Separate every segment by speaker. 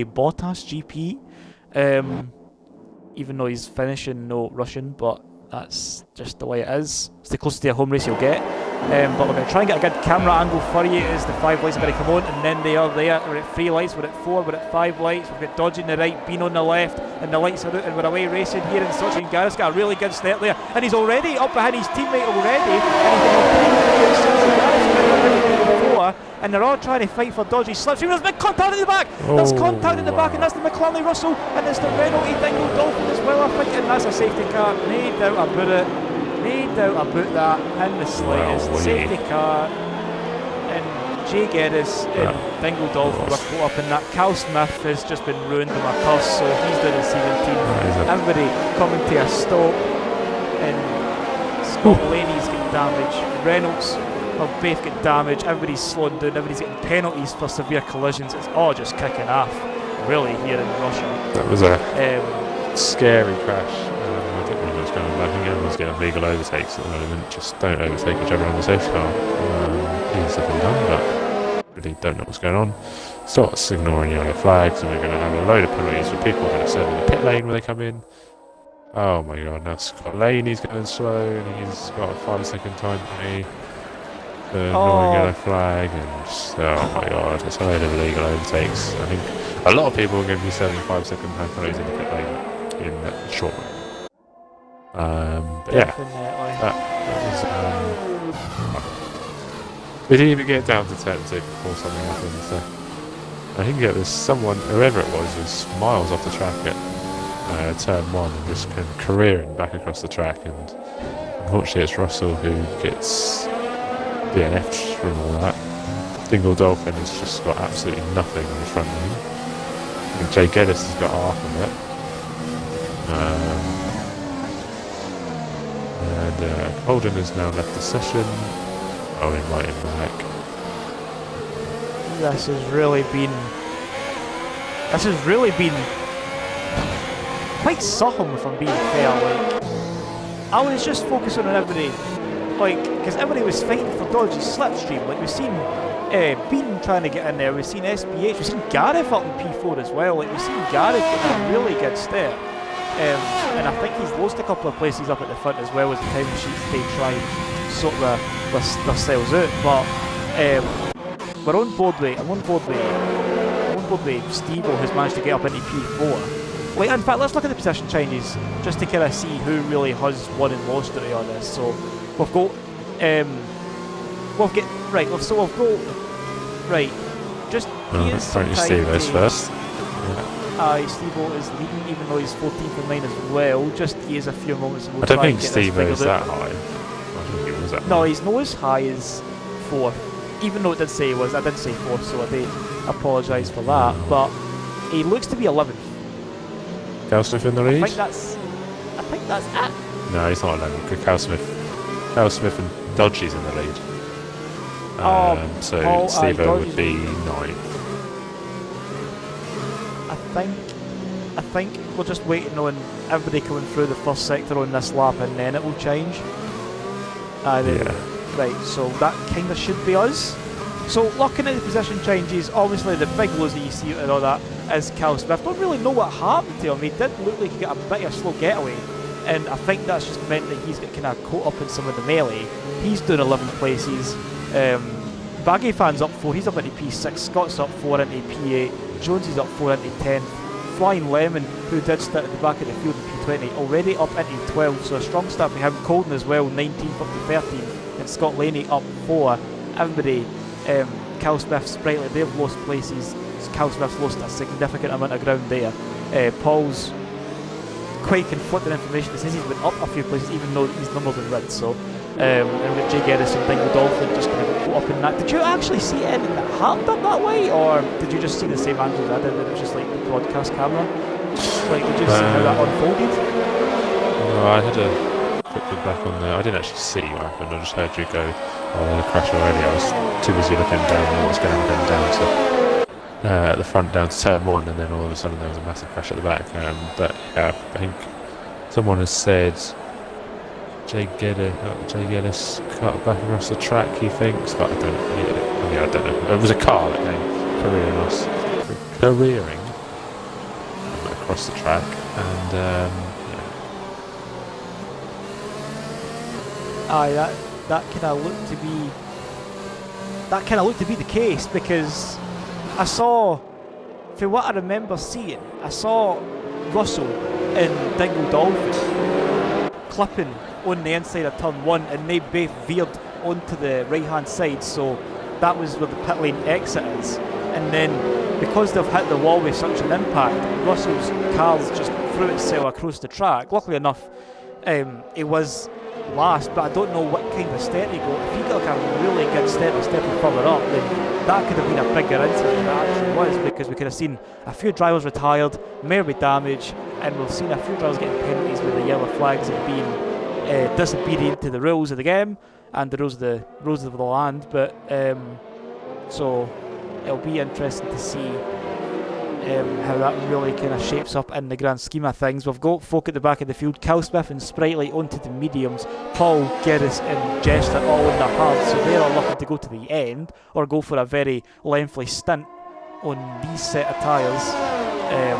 Speaker 1: Bottas GP, even though he's finishing no Russian, but that's just the way it is. It's the closest to a home race you'll get. But we're going to try and get a good camera angle for you as the 5 lights are going to come on, and then they are there. We're at 3 lights, we're at 4, we're at 5 lights, we've got Dodgy on the right, Bean on the left, and the lights are out, and we're away racing here in Sochi. And Gareth's got a really good start there, and he's already up behind his teammate already, and they're all trying to fight for Dodgy slipstream. There's big contact in the back! There's contact in the back, and that's the McLaren Russell, and it's the Renault Dingo Dolphin as well, I think, and that's a safety car. No doubt about it. No doubt about that in the slightest. Safety car, and Jay Geddes and Dingo Dolphin were caught up in that. Cal Smith has just been ruined by my pulse, so he's doing a 17. Everybody coming to a stop, and Scott Laney's getting damage. Reynolds have both got damage. Everybody's slowing down. Everybody's getting penalties for severe collisions. It's all just kicking off, really, here in Russia.
Speaker 2: That was a scary crash. I don't know what's going on. I think everyone's getting legal overtakes at the moment. Just don't overtake each other on the safe car. Easy done, but really don't know what's going on. Starts ignoring yellow flags, and we're going to have a load of penalties for people going to serve in the pit lane when they come in. Oh my god, now Scott Laney's going slow, and he's got a 5-second time penalty. Ignoring yellow flag, and just, oh my god, it's a load of illegal overtakes. I think a lot of people are going to be serving 5-second time penalties in the pit lane in the short run. But yeah, that was, we didn't even get down to turn 2 before something happened, so I think it was someone, whoever it was miles off the track at turn 1 and just kind of careering back across the track, and unfortunately it's Russell who gets DNF'd from all that. Dingle Dolphin has just got absolutely nothing on the front of him. And Jay Geddes has got half of it. And Holden has now left the session. I'll invite him back.
Speaker 1: This has really been quite solemn, if I'm being fair. Like, I was just focusing on everybody, like, because everybody was fighting for Dodgy slipstream. Like, we've seen Bean trying to get in there, we've seen SBH, we've seen Gareth up in P4 as well. Like, we've seen Gareth getting a really good start. And I think he's lost a couple of places up at the front as well as the time sheets they try and sort themselves out. But we're on board with Steve-O, who's managed to get up into P4. Like, in fact, let's look at the position changes just to kind of see who really has won and lost it on this. So we've got just
Speaker 2: Steve-O's first.
Speaker 1: Steve-O is leading, even though he's 14th in line as well. Just he has a few moments.
Speaker 2: I don't think Steve-O's that high. I think he was that high.
Speaker 1: No, he's not as high as 4th. Even though it did say he was, I did say 4th, so I do apologise for that. But he looks to be 11th.
Speaker 2: Cal Smith in the lead?
Speaker 1: I think that's it.
Speaker 2: No, he's not 11th, because Cal Smith and Dodgy's in the lead. So Steve-O would be 9th.
Speaker 1: I think we're just waiting on everybody coming through the first sector on this lap, and then it will change. Right, so that kind of should be us. So looking at the position changes, obviously the big loser you see and all that is Cal Smith. Don't really know what happened to him. He did look like he got a bit of a slow getaway, and I think that's just meant that he's got kind of caught up in some of the melee. He's doing 11 places. Baggy Fan's up 4, he's up into P6, Scott's up 4 into P8, Jones is up 4 into 10th, Flying Lemon, who did start at the back of the field in P20, already up into 12, so a strong start for him. Colden as well, 19th up to 13th, and Scott Laney up 4. Everybody, Cal Smith, Sprightly, they've lost places. Cal Smith's lost a significant amount of ground there. Paul's quite conflicting information. It says he's been up a few places even though his numbers are red, so and we've got Jay Geddes and Dingle Dolphin just kind of caught up in that. Did you actually see anything that happened up that way, or did you just see the same angle as I did, and it was just like the broadcast camera? Like, did you see how that unfolded?
Speaker 2: No, I had a quick look back on there. I didn't actually see what happened, I just heard you go, oh, there's a crash already. I was too busy looking down at what's going on down to at the front down to turn 1, and then all of a sudden there was a massive crash at the back. But yeah, I think someone has said Jay Geddes cut back across the track, he thinks, but I don't know. It was a car that came careering across the track, and
Speaker 1: Aye, that kind of looked to be the case, because I saw, for what I remember seeing, I saw Russell and Dingle Dolphin clipping on the inside of turn 1, and they both veered onto the right hand side, so that was where the pit lane exit is. And then because they've hit the wall with such an impact, Russell's car's just threw itself across the track. Luckily enough, it was last, but I don't know what kind of step he got. If he got like a really good step further up, then that could have been a bigger incident than it actually was, because we could have seen a few drivers retired, maybe damage, and we've seen a few drivers getting penalties with the yellow flags and being disobedient to the rules of the game and the rules of the land. But so it'll be interesting to see how that really kind of shapes up in the grand scheme of things. We've got folk at the back of the field, Cal Smith and Sprightly onto the mediums, Paul, Geddes and Jester all in the hard, so they're all looking to go to the end or go for a very lengthy stint on these set of tyres, and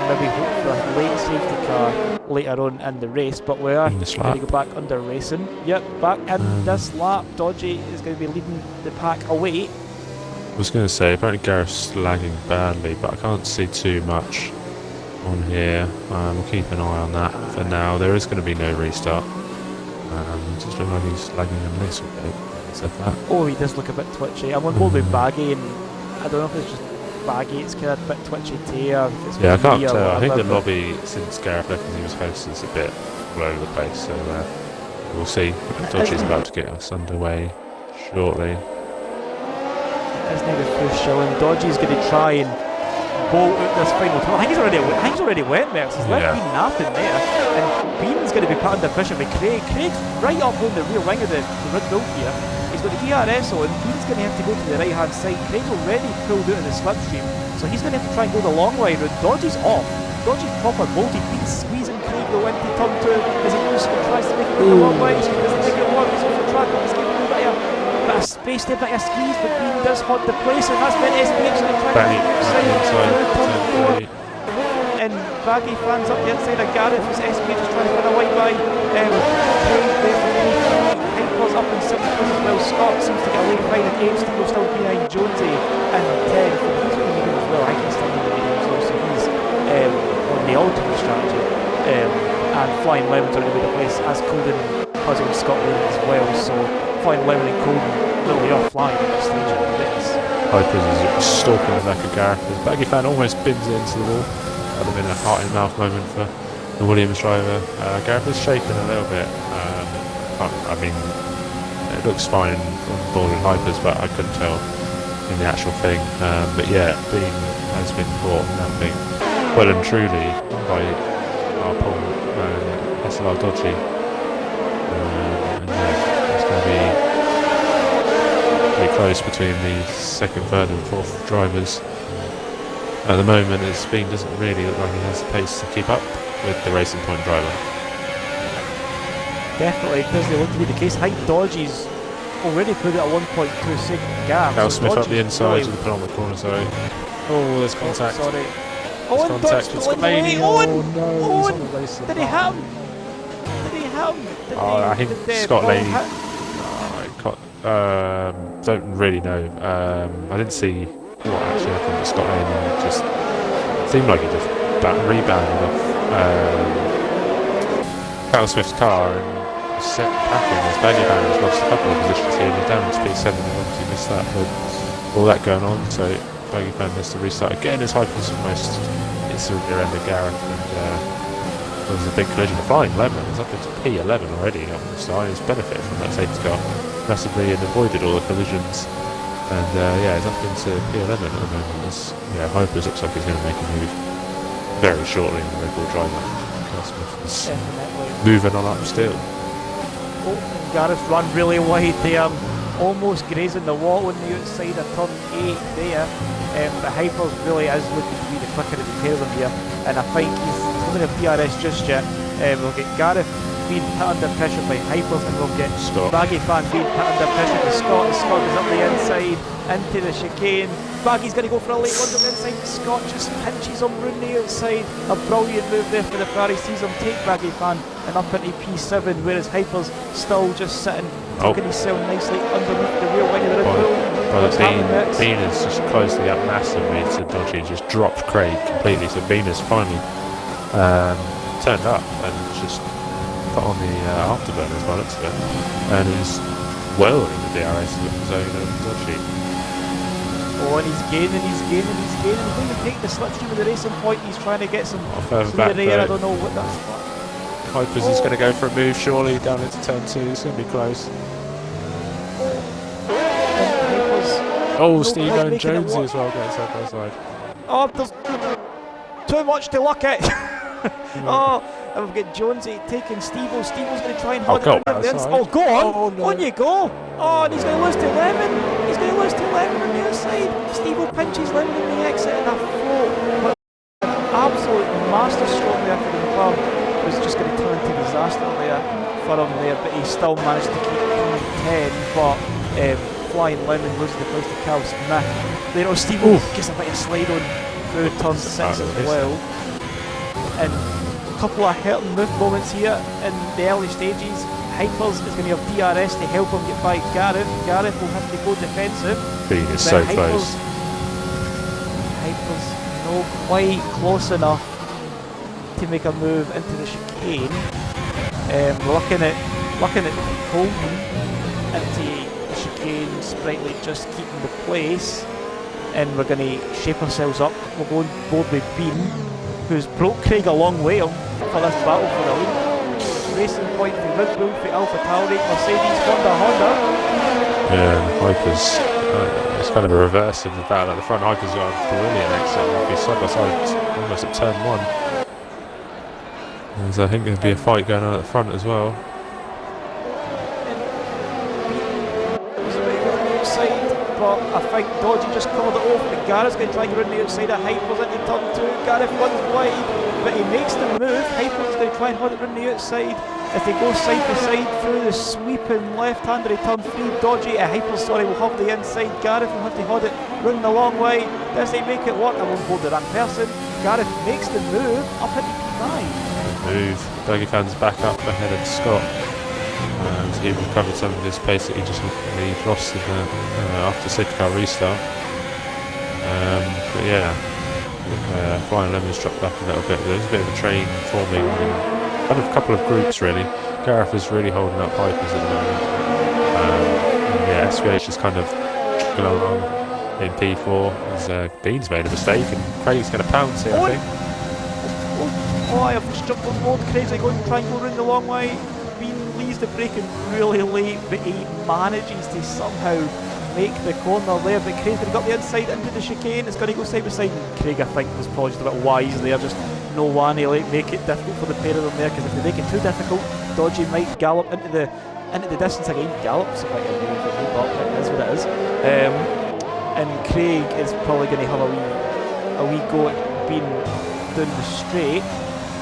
Speaker 1: maybe hope for a late safety car later on in the race. But we are going to go back under racing. Yep, back in this lap. Dodgy is going to be leading the pack away.
Speaker 2: I was going to say, apparently Gareth's lagging badly, but I can't see too much on here. We'll keep an eye on that for now. There is going to be no restart. Just looks like he's lagging a little bit. Said that.
Speaker 1: Oh, he does look a bit twitchy. I'm on board with Baggy, and I don't know if it's just Baggy, it's kind of a bit twitchy to you.
Speaker 2: Yeah, I can't tell. I think the lobby, since Gareth left and he was host, is a bit all over the place, so we'll see. Dodgy's about to get us underway shortly.
Speaker 1: Isn't he the first showing? Dodgy's going to try and bolt out this final turn. I think he's already went there. He's left Bean napping there, and Bean's going to be put under pressure by Craig. Craig's right up on the rear wing of the Red Bull here. He's got the DRS on. Bean's going to have to go to the right hand side. Craig's already pulled out of the slipstream, so he's going to have to try and go the long way route. Dodgy's off. Dodgy's proper bolted. Bean's squeezing Craig go into turn 2 as he tries to make it go the long way. He doesn't think it works. He's off the track. He's giving a bit of space there, bit of squeeze, but Bean does hold the place, and that's meant SPH trying to and Baggy fans up the inside of Gareth, who's SPH is trying to find a white line. Hyper's up in 7th place as well. Scott seems to get a late ride, and Ames still behind Jonesy and 10th. He's going to medium as well. I think he's still in the medium as well, so he's on the ultimate strategy. And Flying Lemons are going to be the place as Colden puzzled Scotland as well, so Flying Lemon and Colden really are flying at this stage of the race.
Speaker 2: Hypers is stalking the back of Gareth. The Baggy fan almost bins into the wall. That would have been a heart-in-mouth moment for the Williams driver. Gareth is shaking a little bit. I mean, it looks fine on board with Hypers, but I couldn't tell in the actual thing. But yeah, Bean has been caught in that thing well and truly by our Paul SLR Dodgy. And yeah, it's going to be pretty close between the 2nd, 3rd and 4th drivers. At the moment, Bean doesn't really look like he has the pace to keep up with the Racing Point driver.
Speaker 1: Definitely doesn't look to be the case. I think Dodgy's already put it at 1.2 second gap.
Speaker 2: Cal Smith
Speaker 1: Dodgy's
Speaker 2: up the inside to
Speaker 1: really
Speaker 2: the penultimate corner, sorry. Oh, there's contact.
Speaker 1: Sorry.
Speaker 2: There's contact with Scalani. Oh no, he's on the racing.
Speaker 1: Did he hit him?
Speaker 2: I think Scott Laney. Don't really know. I didn't see what actually happened to Scott Laney. Just seemed like he just rebounded off Cal Smith's car and set packing. His baggy band has lost a couple of positions here. He's down to P7 and obviously missed that. But all that going on, so baggy band has to restart again. His Hyper's almost instantly around the Gareth, and there was a big collision. The Flying Lemon is up into P11 already on the start. He's benefited from that safety car massively and avoided all the collisions. And yeah, he's up into P11 at the moment. Hypers looks like he's going to make a move very shortly in the Red Bull driver. Is moving on up still.
Speaker 1: Oh, Gareth run really wide there, almost grazing the wall on the outside of turn 8 there. But Hypers really is looking to be the quicker of the pair of them here, and I think he's not going to DRS just yet. We'll get Gareth being put under pressure by Hypers, and we'll get
Speaker 2: Scott.
Speaker 1: Baggy Fan being put under pressure by Scott. Scott is up the inside into the chicane. Baggy's going to go for a late one on the inside. Scott just pinches him round the outside. A brilliant move there for the Ferrari. Sees him take Baggy Fan and up into P7, whereas Hyper's still just sitting, tucking himself nicely underneath the rear wing of the Red Bull.
Speaker 2: Bean has just closed the gap massively to Dodgy and just dropped Craig completely. So Bean has finally turned up and just put on the afterburners by the looks of it, and is well in the DRS zone of Dodgy.
Speaker 1: Oh, and he's gaining. He's going to take the slipstream of the racing point. He's trying to get some
Speaker 2: further back
Speaker 1: air. I don't know what that's for.
Speaker 2: Hypers is going to go for a move surely down into turn 2. It's going to be close. Oh, Steve and Jonesy as well going side by side.
Speaker 1: Oh, there's too much to look at. Oh, and we've got Jonesy taking Steve-O. Steve-O's going to try and hold it under the inside. Oh, go on!
Speaker 2: Oh, no.
Speaker 1: On you go! Oh, and he's going to lose to Lemon. He's going to lose to Lemon on the outside. Steve-O pinches Lemon in the exit and a float. But an absolute master stroke there for the club. It was just going to turn into disaster there for him there, but he still managed to keep P10. But Flying Lemon loses the place to Carl Smith. There, Steve-O gets a bit of slide on through turn 6 as well. And a couple of hurting move moments here in the early stages. Hypers is going to have DRS to help him get by Gareth. Gareth will have to go defensive.
Speaker 2: Bean is so close.
Speaker 1: Hypers not quite close enough to make a move into the chicane. Looking at Colton into the chicane, Sprightly just keeping the place, and we're going to shape ourselves up. We'll go on board with Bean, who's broke Craig a long way for this battle for the lead. Racing point for Red Bull, for Alpha Tauri, Mercedes, Honda.
Speaker 2: Yeah, Hypers. It's kind of a reverse of the battle at the front. Hypers got a brilliant exit. It'll be side by side almost at turn 1. And so I think there'll be a fight going on at the front as well.
Speaker 1: But I think Dodgy just called it off, but Gareth's going to try and run the outside of Hypers into turn 2. Gareth runs wide, but he makes the move. Hypers is going to try and hold it run the outside. If they go side by side through the sweeping left-hander of turn 3, Dodgy, Hypers, will have the inside. Gareth will have to hold it run the long way. Does he make it work? I won't hold the wrong person. Gareth makes the move up into P9.
Speaker 2: Move. Doggy Fan's back up ahead of Scott. And he recovered some of his pace that he lost in the, after safety car restart. But yeah, Flying Lemon's dropped back a little bit. There's a bit of a train forming, kind of a couple of groups really. Gareth is really holding up Hypers at the moment. Yeah, SVH is kind of chugging along in P4 as Bean's made a mistake and Craig's going to pounce here, I think.
Speaker 1: Oh, I have just jumped on board. Craig's going to try and go round the long way. Leaves the braking really late, but he manages to somehow make the corner there. But Craig's going to go up the inside into the chicane. It's going to go side by side. And Craig, I think, was probably just a bit wise there. Just no one to make it difficult for the pair of them there, because if they make it too difficult, Dodgy might gallop into the distance again. Gallop's a bit of a move, but it is what it is. And Craig is probably going to have a wee go at being down the straight.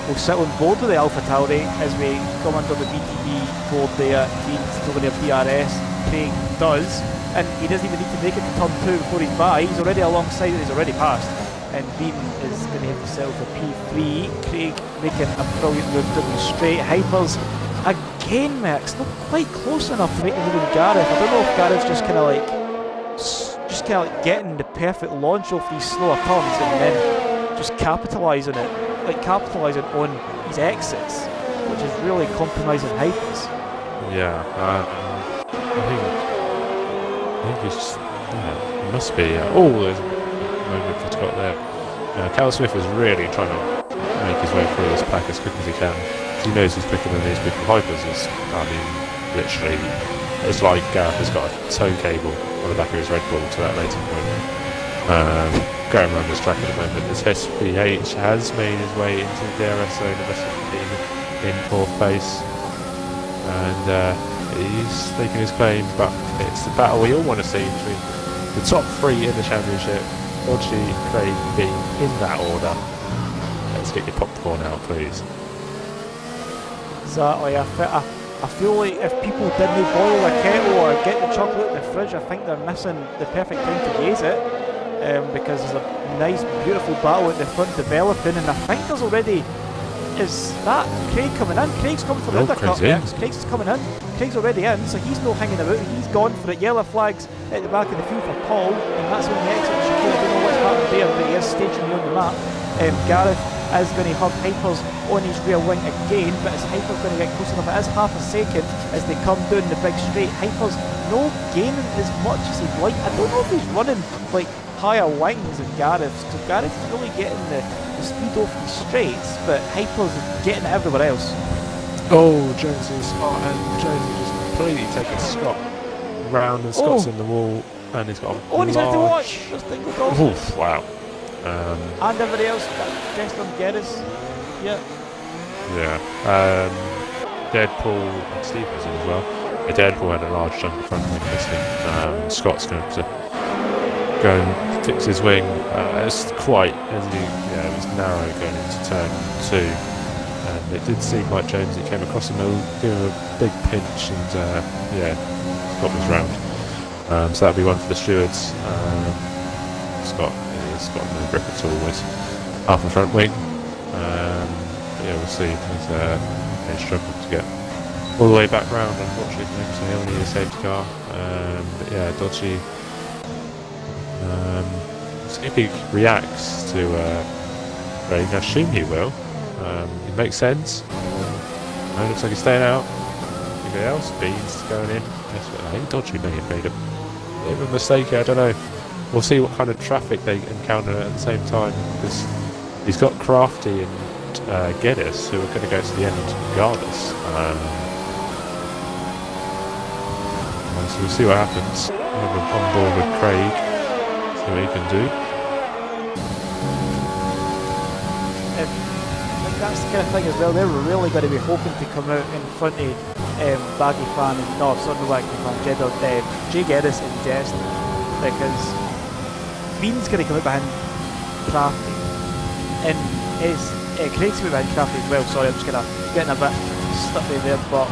Speaker 1: We'll sit on board with the Alpha Tauri as we come under the BTB board there. Bean's still going to have DRS. Craig does, and he doesn't even need to make it to turn 2 before he's by. He's already alongside it, he's already passed. And Bean is going to have to settle for P3. Craig making a brilliant move down the straight. Hypers again, Max, not quite close enough to make the move with Gareth. I don't know if Gareth's just kind of like getting the perfect launch off these slower turns and then just capitalising on his exits, which is really compromising Hypers.
Speaker 2: Yeah, I think it's it must be. There's a moment for Scott there. Cal Smith was really trying to make his way through this pack as quick as he can. He knows he's quicker than these people. Hypers is, literally, it's like Gareth has got a tow cable on the back of his Red Bull to that later point. Going around this track at the moment, as SPH has made his way into the DRS zone of S15 in 4th place, and he's taking his claim, but it's the battle we all want to see between the top 3 in the championship. Dodgy, Craig, Bean, in that order. Let's get your popcorn out, please.
Speaker 1: Exactly. I feel like if people didn't boil a kettle or get the chocolate in the fridge, I think they're missing the perfect time to gaze it. Because there's a nice, beautiful battle at the front developing, and I think there's already. Is that Craig coming in? Craig's coming for the undercut next. Craig's coming in. Craig's already in, so he's not hanging about. He's gone for it. Yellow flags at the back of the field for Paul, and that's on the exit. I don't know what's happened there, but he is stationary on the map. Gareth is going to have Hypers on his rear wing again, but as Hyper's going to get close enough, it is half a second as they come down the big straight. Hyper's no gaining as much as he'd like. I don't know if he's running like higher wings than Gareth's, so Gareth's really getting the speed off the straights, but Hyper's getting it everywhere else.
Speaker 2: Oh, Jones is smart, and Jones is just completely taking Scott round, and Scott's in the wall, and he's got a
Speaker 1: and he's had to watch.
Speaker 2: Oof, wow.
Speaker 1: And everybody else, just on Geddes. Yeah.
Speaker 2: Yeah. Deadpool and Stevenson as well. Deadpool had a large chunk of front wing missing. Scott's going to go and fix his wing. It's quite, it was narrow going into turn 2, and it did seem like Jones, he came across him, gave him a big pinch, and Scott was round. So that'll be one for the stewards. Scott's got no grip at all with half the front wing. We'll see. He's struggling to get all the way back round, unfortunately, so he'll need a safety car. But yeah, Dodgy. See if he reacts to Craig. I assume he will. It makes sense. It looks like he's staying out. Anybody else? Beans going in. I think Dodgy may have made a bit of a mistake here, I don't know. We'll see what kind of traffic they encounter at the same time, because he's got Crafty and Geddes who are going to go to the end regardless. So we'll see what happens. We're on board with Craig. See what he can do.
Speaker 1: That's the kind of thing as well. They were really going to be hoping to come out in front of Baggy Fan and Baggy Fan, Jay Geddes and Jest, because Bean's going to come out behind Crafty, and Craig's going to be behind Crafty as well. Sorry, I'm just getting a bit stuffy there, but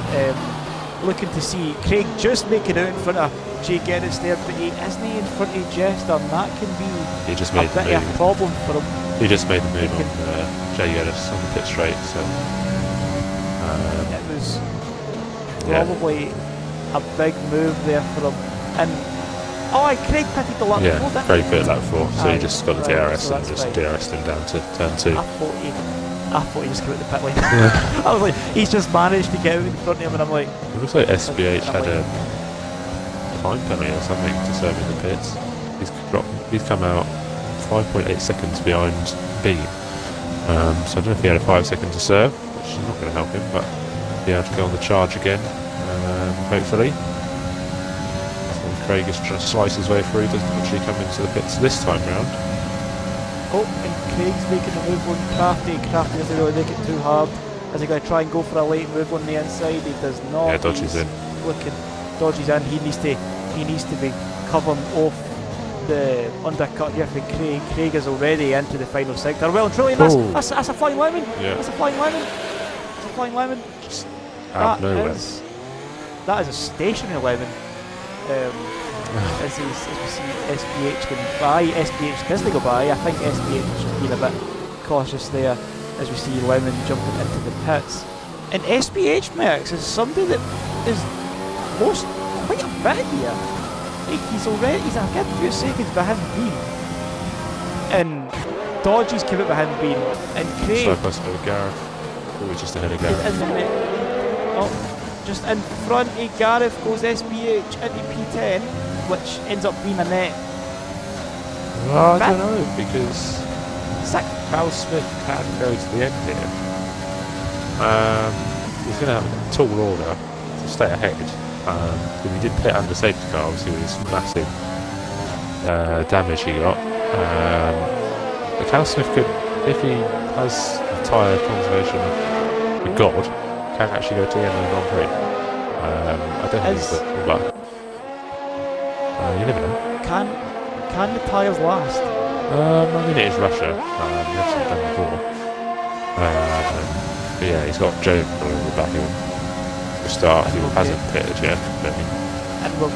Speaker 1: looking to see Craig just making out in front of Jay Geddes there, but he isn't in front of Jester, and that can be a bit of a problem for him.
Speaker 2: He just made the move on Jay Geddes on the pit straight, so
Speaker 1: it was probably a big move there for him. And Craig pitted the lap before, didn't
Speaker 2: Craig pitted lap before, so he just got the DRS and just DRS'd him down to turn 2.
Speaker 1: I thought he just came out the pit lane. I was like, he's just managed to get out in front of him, and I'm like...
Speaker 2: It looks like SBH had a time penalty or something to serve in the pits. He's come out 5.8 seconds behind Bean. So I don't know if he had a 5 second to serve, which is not going to help him, but be able to go on the charge again, hopefully. So Craig is trying to slice his way through, doesn't actually come into the pits this time round.
Speaker 1: And Craig's making the move on Crafty. Crafty doesn't really make it too hard. Is he going to try and go for a late move on the inside? He does not.
Speaker 2: Yeah, Dodgy's in.
Speaker 1: Dodgy's in. He needs to be covering off the undercut here for Craig. Craig is already into the final sector. Well and truly, that's a flying lemon. Yeah. That's a flying lemon. That's a flying lemon.
Speaker 2: Just out of nowhere.
Speaker 1: That is a stationary lemon. As we see SPH going by, SPH doesn't go by. I think SPH should be a bit cautious there as we see Lemon jumping into the pits. And SPH Max is somebody that is lost quite a bit here. He's a good few seconds behind Bean. And Dodgy's came out behind Bean. And Craig...
Speaker 2: Side by side with Gareth, who was just ahead of Gareth.
Speaker 1: Just in front of Gareth goes SPH into P10, which ends up being a net.
Speaker 2: Well, I don't know, because Cal Smith can go to the end here. He's going to have a tall order to stay ahead. Because he did pit under safety car, obviously, with this massive damage he got. But Cal Smith could, if he has a tyre conservation with God, can actually go to the end of the Grand Prix. I don't think but you never know.
Speaker 1: Can the tyres last?
Speaker 2: I mean, it is Russia. We've seen it done before. But yeah, he's got Joe in the back of him. For start, who hasn't pitted yet. But
Speaker 1: And we'll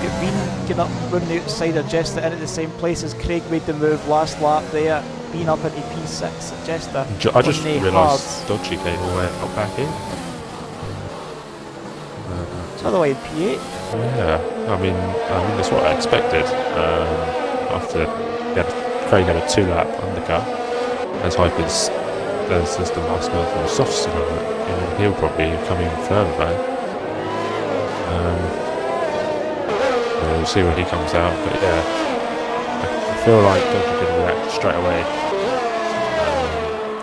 Speaker 1: get Bean getting up, running the outside of Jester in at the same place as Craig made the move last lap there. Bean up into P6 at Jester.
Speaker 2: I just realised Dodgy came all the way up back in.
Speaker 1: By the way, in P8.
Speaker 2: Yeah, I mean that's what I expected. After Craig had a 2-lap undercut, as hype as there's the last mile for the softs on it, he'll probably come even further back. We'll see when he comes out, but yeah, I feel like Dodgy could react straight away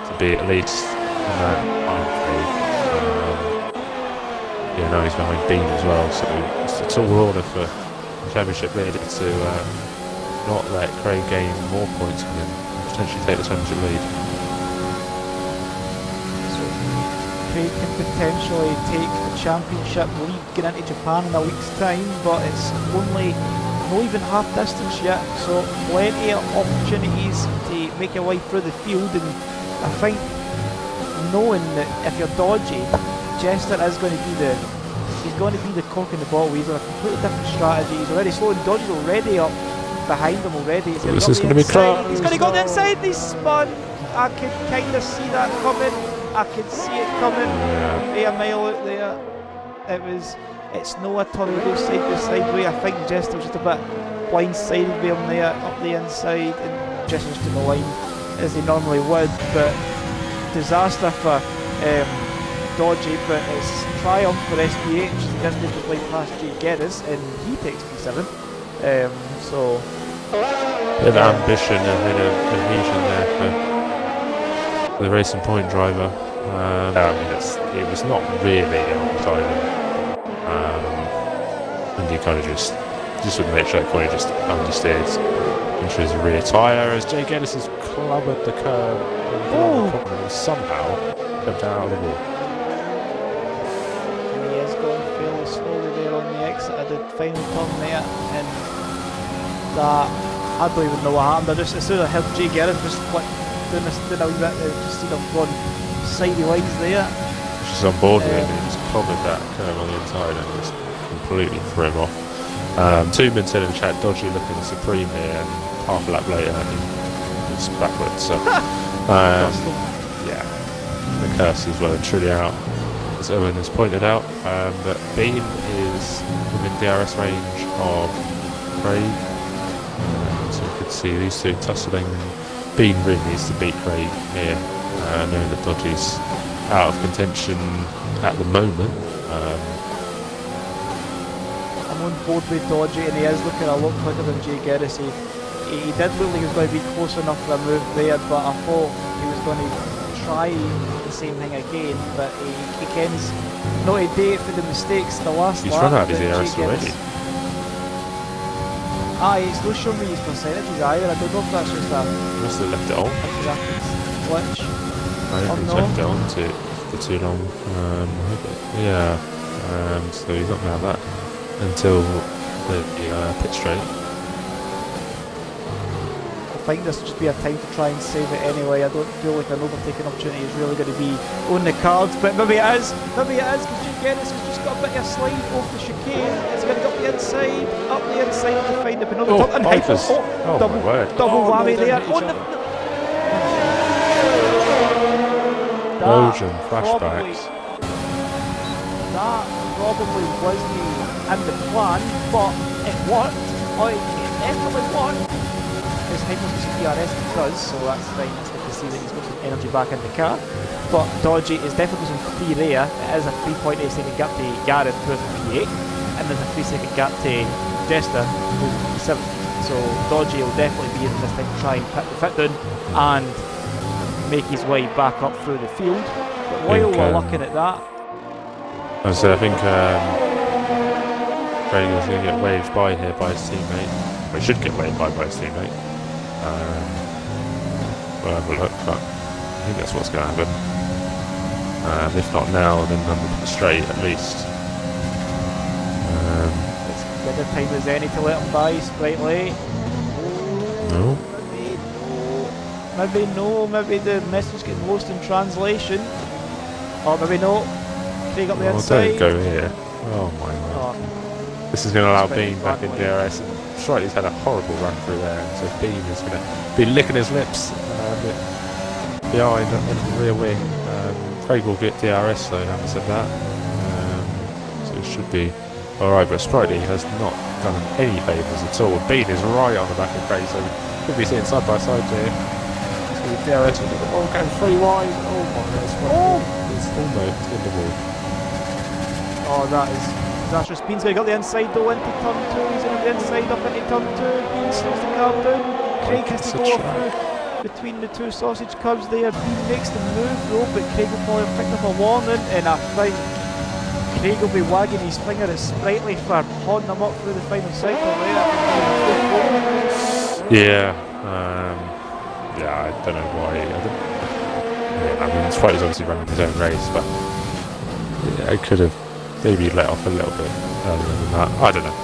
Speaker 2: to be at least in that time frame. Yeah, now he's behind Bean as well, so it's a tall order for championship leader to not let Craig gain more points and then potentially take the championship lead.
Speaker 1: So Craig can potentially take the championship lead going into Japan in a week's time, but it's only not even half distance yet, so plenty of opportunities to make your way through the field. And I think knowing that if you're Dodgy, Jester is going to be the cork in the bottle. He's on a completely different strategy. He's already slow, and Dodgy's already up behind him already.
Speaker 2: So this is going to be close.
Speaker 1: He's going to go the inside and he's spun. I could kind of see that coming. I could see it coming. Yeah. A mile out there. It's no a tornado side by side way. I think Jester was just a bit blindsided with him there up the inside, and Jester's to the line as they normally would, but disaster for Dodgy, but it's triumph for SPH. He does make his way past Jay Geddes and he takes P7. So
Speaker 2: bit of ambition and a bit of cohesion there for the Racing Point driver. I mean, it was not really outside him. And he kind of just would make sure that he just understeered into his rear tyre as Jay Geddes has clobbered the curb and somehow kept out of the wall.
Speaker 1: He is going fairly slowly there on the exit of the final turn there, and that I don't even know what happened. As soon as I heard Jay Geddes just doing a wee bit, just seen him going sidey lines there.
Speaker 2: She's on board with it, and he's clobbered that curve on the inside and just completely threw him off. 2 minutes in the chat, Dodgy looking supreme here, and half a lap later he's backwards. So yeah, the curse is well and truly out, as Owen has pointed out. But Bean is within DRS range of Craig, so you could see these two tussling. Bean really needs to beat Craig here, knowing that Dodgy's out of contention at the moment.
Speaker 1: I'm on board with Dodgy, and he is looking a lot quicker than Jay Geddes. He did look like he was going to be close enough for a move there, but I thought he was going to try the same thing again, but he kens not to date for the mistakes the last
Speaker 2: He's
Speaker 1: lap.
Speaker 2: run out of his ERS already.
Speaker 1: It's not showing me his percentages either. I don't know if that's just a
Speaker 2: Must have left it on.
Speaker 1: graphics glitch.
Speaker 2: I think he's left it on for too long. Yeah. So he's not going to have that until the pit straight.
Speaker 1: I think this will just be a time to try and save it anyway. I don't feel like an overtaking opportunity is really going to be on the cards, but maybe it is. Maybe it is, because Jay Geddes has just got a bit of a slide off the chicane. It's going to go up the inside to find the penultimate top, and
Speaker 2: Pipers.
Speaker 1: double whammy there.
Speaker 2: Belgian flashbacks.
Speaker 1: That probably wasn't in the plan, but it worked. It definitely worked. His Hyper's DRS does, so that's fine. It's good to see that he's got some energy back in the car. But Dodgy is definitely some clear there. It is a 3.8 second gap to Gareth, who's P8, and there's a 3 second gap to Jester, who's P7. So Dodgy will definitely be in this time to try and pit the fit down and make his way back up through the field. But while we're looking at that,
Speaker 2: I think Craig is going to get waved by here by his teammate. Well, he should get waved by his teammate. We'll have a look, but I think that's what's going to happen. If not now, then on the straight at least.
Speaker 1: it's good a time as any to let him by sprightly.
Speaker 2: No.
Speaker 1: Maybe no, maybe the message getting lost in translation. Oh, maybe no. Craig up the
Speaker 2: Oh,
Speaker 1: inside.
Speaker 2: don't go here. Oh my word.
Speaker 1: Oh,
Speaker 2: This is going to allow
Speaker 1: Spinning
Speaker 2: Bean back in
Speaker 1: runway.
Speaker 2: DRS, and Strikely's had a horrible run through there, and so Bean is going to be licking his lips behind on the rear wing. Craig will get DRS though, having said that. So it should be alright, but Sprightly has not done him any favours at all. Bean is right on the back of Craig, so we could be sitting side by side here. So DRS will going 3 wide. Oh my goodness. It's almost in the wall.
Speaker 1: oh, that is disastrous. Bean's going to get the inside though into turn 2. He's on the inside up into turn 2. Bean slows the car down. Craig has to go through between the two sausage curbs there. Bean makes the move though, but Craig will probably have picked up a warning, and I think Craig will be wagging his finger at Sprightly for holding him up through the final cycle there.
Speaker 2: Yeah, I don't know why. I mean, Sprightly's obviously running his own race, but yeah, I could have maybe let off a little bit earlier than that. I don't know.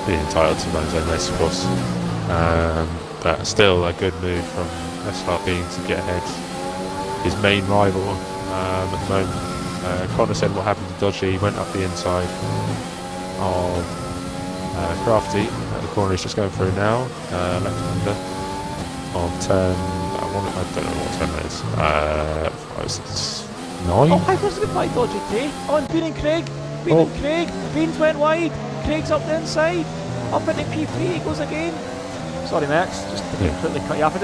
Speaker 2: Being entitled to run his own race, of course. But still a good move from SLR Bean to get ahead his main rival at the moment. Connor said what happened to Dodgy. He went up the inside of Crafty at the corner he's just going through now. Left-hander on turn, I don't know what turn that is. 9?
Speaker 1: Oh, I was going to play Dodgy Tay. On Bean and Craig. Bean and Craig. Bean's went wide. Craig's up the inside. Up into P3 he goes again. Sorry, Max. Just to completely cut you off. I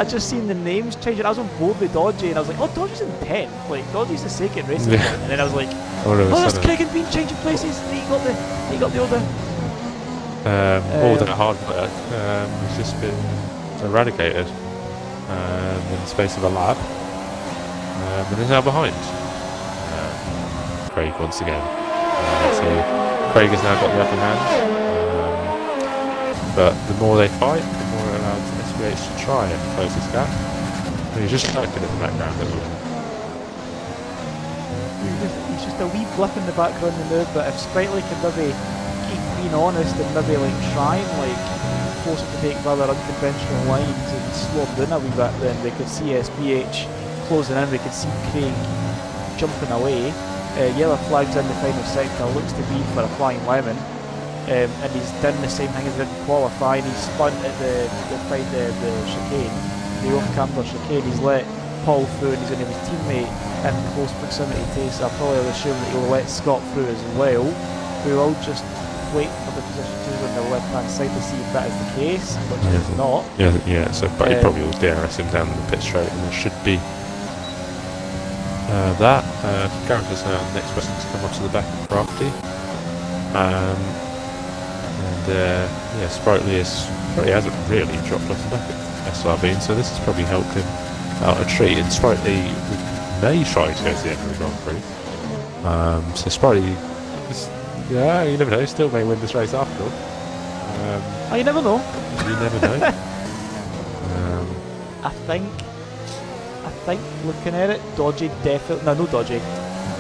Speaker 1: just seen the names changing. I was on board with Dodgy, and I was like, oh, Dodgy's in 10th. Like, Dodgy's the second racing point. And then I was like, oh, that's Craig and Bean changing places. And he got the other.
Speaker 2: All that hard work has just been eradicated in the space of a lap. And is now behind Craig once again. So Craig has now got the upper hand. But the more they fight, the more it allows SBH to try and close this gap. And he's just lurking in the background at the moment.
Speaker 1: He's just a wee blip in the background now, but if Sprightly can maybe keep being honest and maybe like try and like force him to take rather unconventional lines and slow him down a wee bit, then we could see SBH closing in, we could see Craig jumping away. Yellow flags in the final sector, looks to be for a flying lemon. And he's done the same thing as he did in qualifying. He's spun at the chicane, the off-camber chicane. He's let Paul through, and he's going to have his teammate in close proximity to, so I'll probably assume that he'll let Scott through as well. We will just wait for the position 2 on the left-hand side to see if that is the case, which it is not.
Speaker 2: Yeah. So, but he probably will DRS him down the pit straight, and there should be that. Gareth is now the next person to come up to the back of Crafty. Sprightly hasn't really dropped off the back of SLR Bean, so this has probably helped him out a treat. And Sprightly may try to go to the end of the Grand Prix. So Sprightly, you never know, still may win this race after all.
Speaker 1: You never know.
Speaker 2: You never know.
Speaker 1: I think looking at it, Dodgy definitely. No Dodgy. I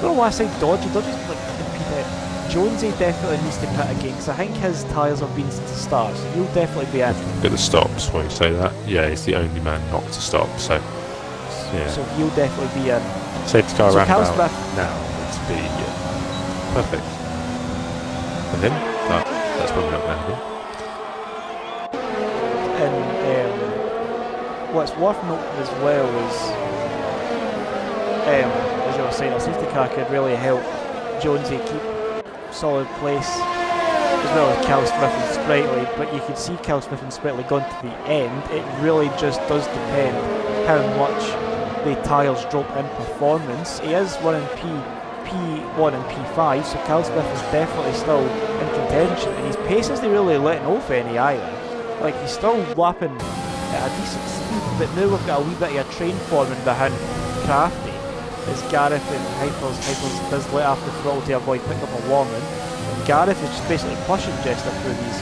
Speaker 1: don't know why I say Dodgy. Dodgy's like competing. Jonesy definitely needs to pit again, because I think his tyres have been to start, so he'll definitely be in.
Speaker 2: At the stops, when you say that, yeah, he's the only man not to stop, so yeah.
Speaker 1: So he'll definitely be in.
Speaker 2: Safety car
Speaker 1: so
Speaker 2: roundabout now would be perfect for him, but that's probably not going to happen.
Speaker 1: And what's worth noting as well is, as you were saying, a safety car could really help Jonesy keep solid place, as well as Cal Smith and Sprightly, but you can see Cal Smith and Sprightly going to the end. It really just does depend how much the tyres drop in performance. He is running P1 and P5, so Cal Smith is definitely still in contention, and his pace isn't really letting off any either. Like, he's still lapping at a decent speed, but now we've got a wee bit of a train forming behind Crafty. As Gareth and Hypers does let off the throttle to avoid picking up a warning. And Gareth is just basically pushing Jester through these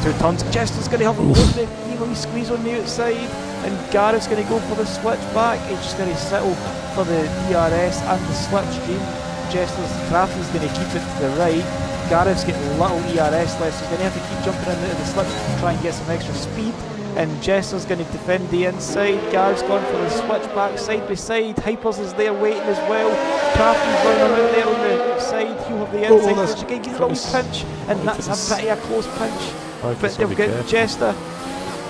Speaker 1: 2 tons. Jester's going to have a wee squeeze on the outside, and Gareth's going to go for the switch back. He's just going to settle for the DRS and the slipstream. Crafty's going to keep it to the right. Gareth's getting little ERS left, so he's going to have to keep jumping into the slipstream to try and get some extra speed. and Jester's going to defend the inside. Garrett's gone for the switchback side by side. Hypers is there waiting as well. Crafty's running out there on the side. He'll have the inside.
Speaker 2: that's
Speaker 1: Again, he's got a wee pinch, and that's a pretty close pinch. But they'll get Jester.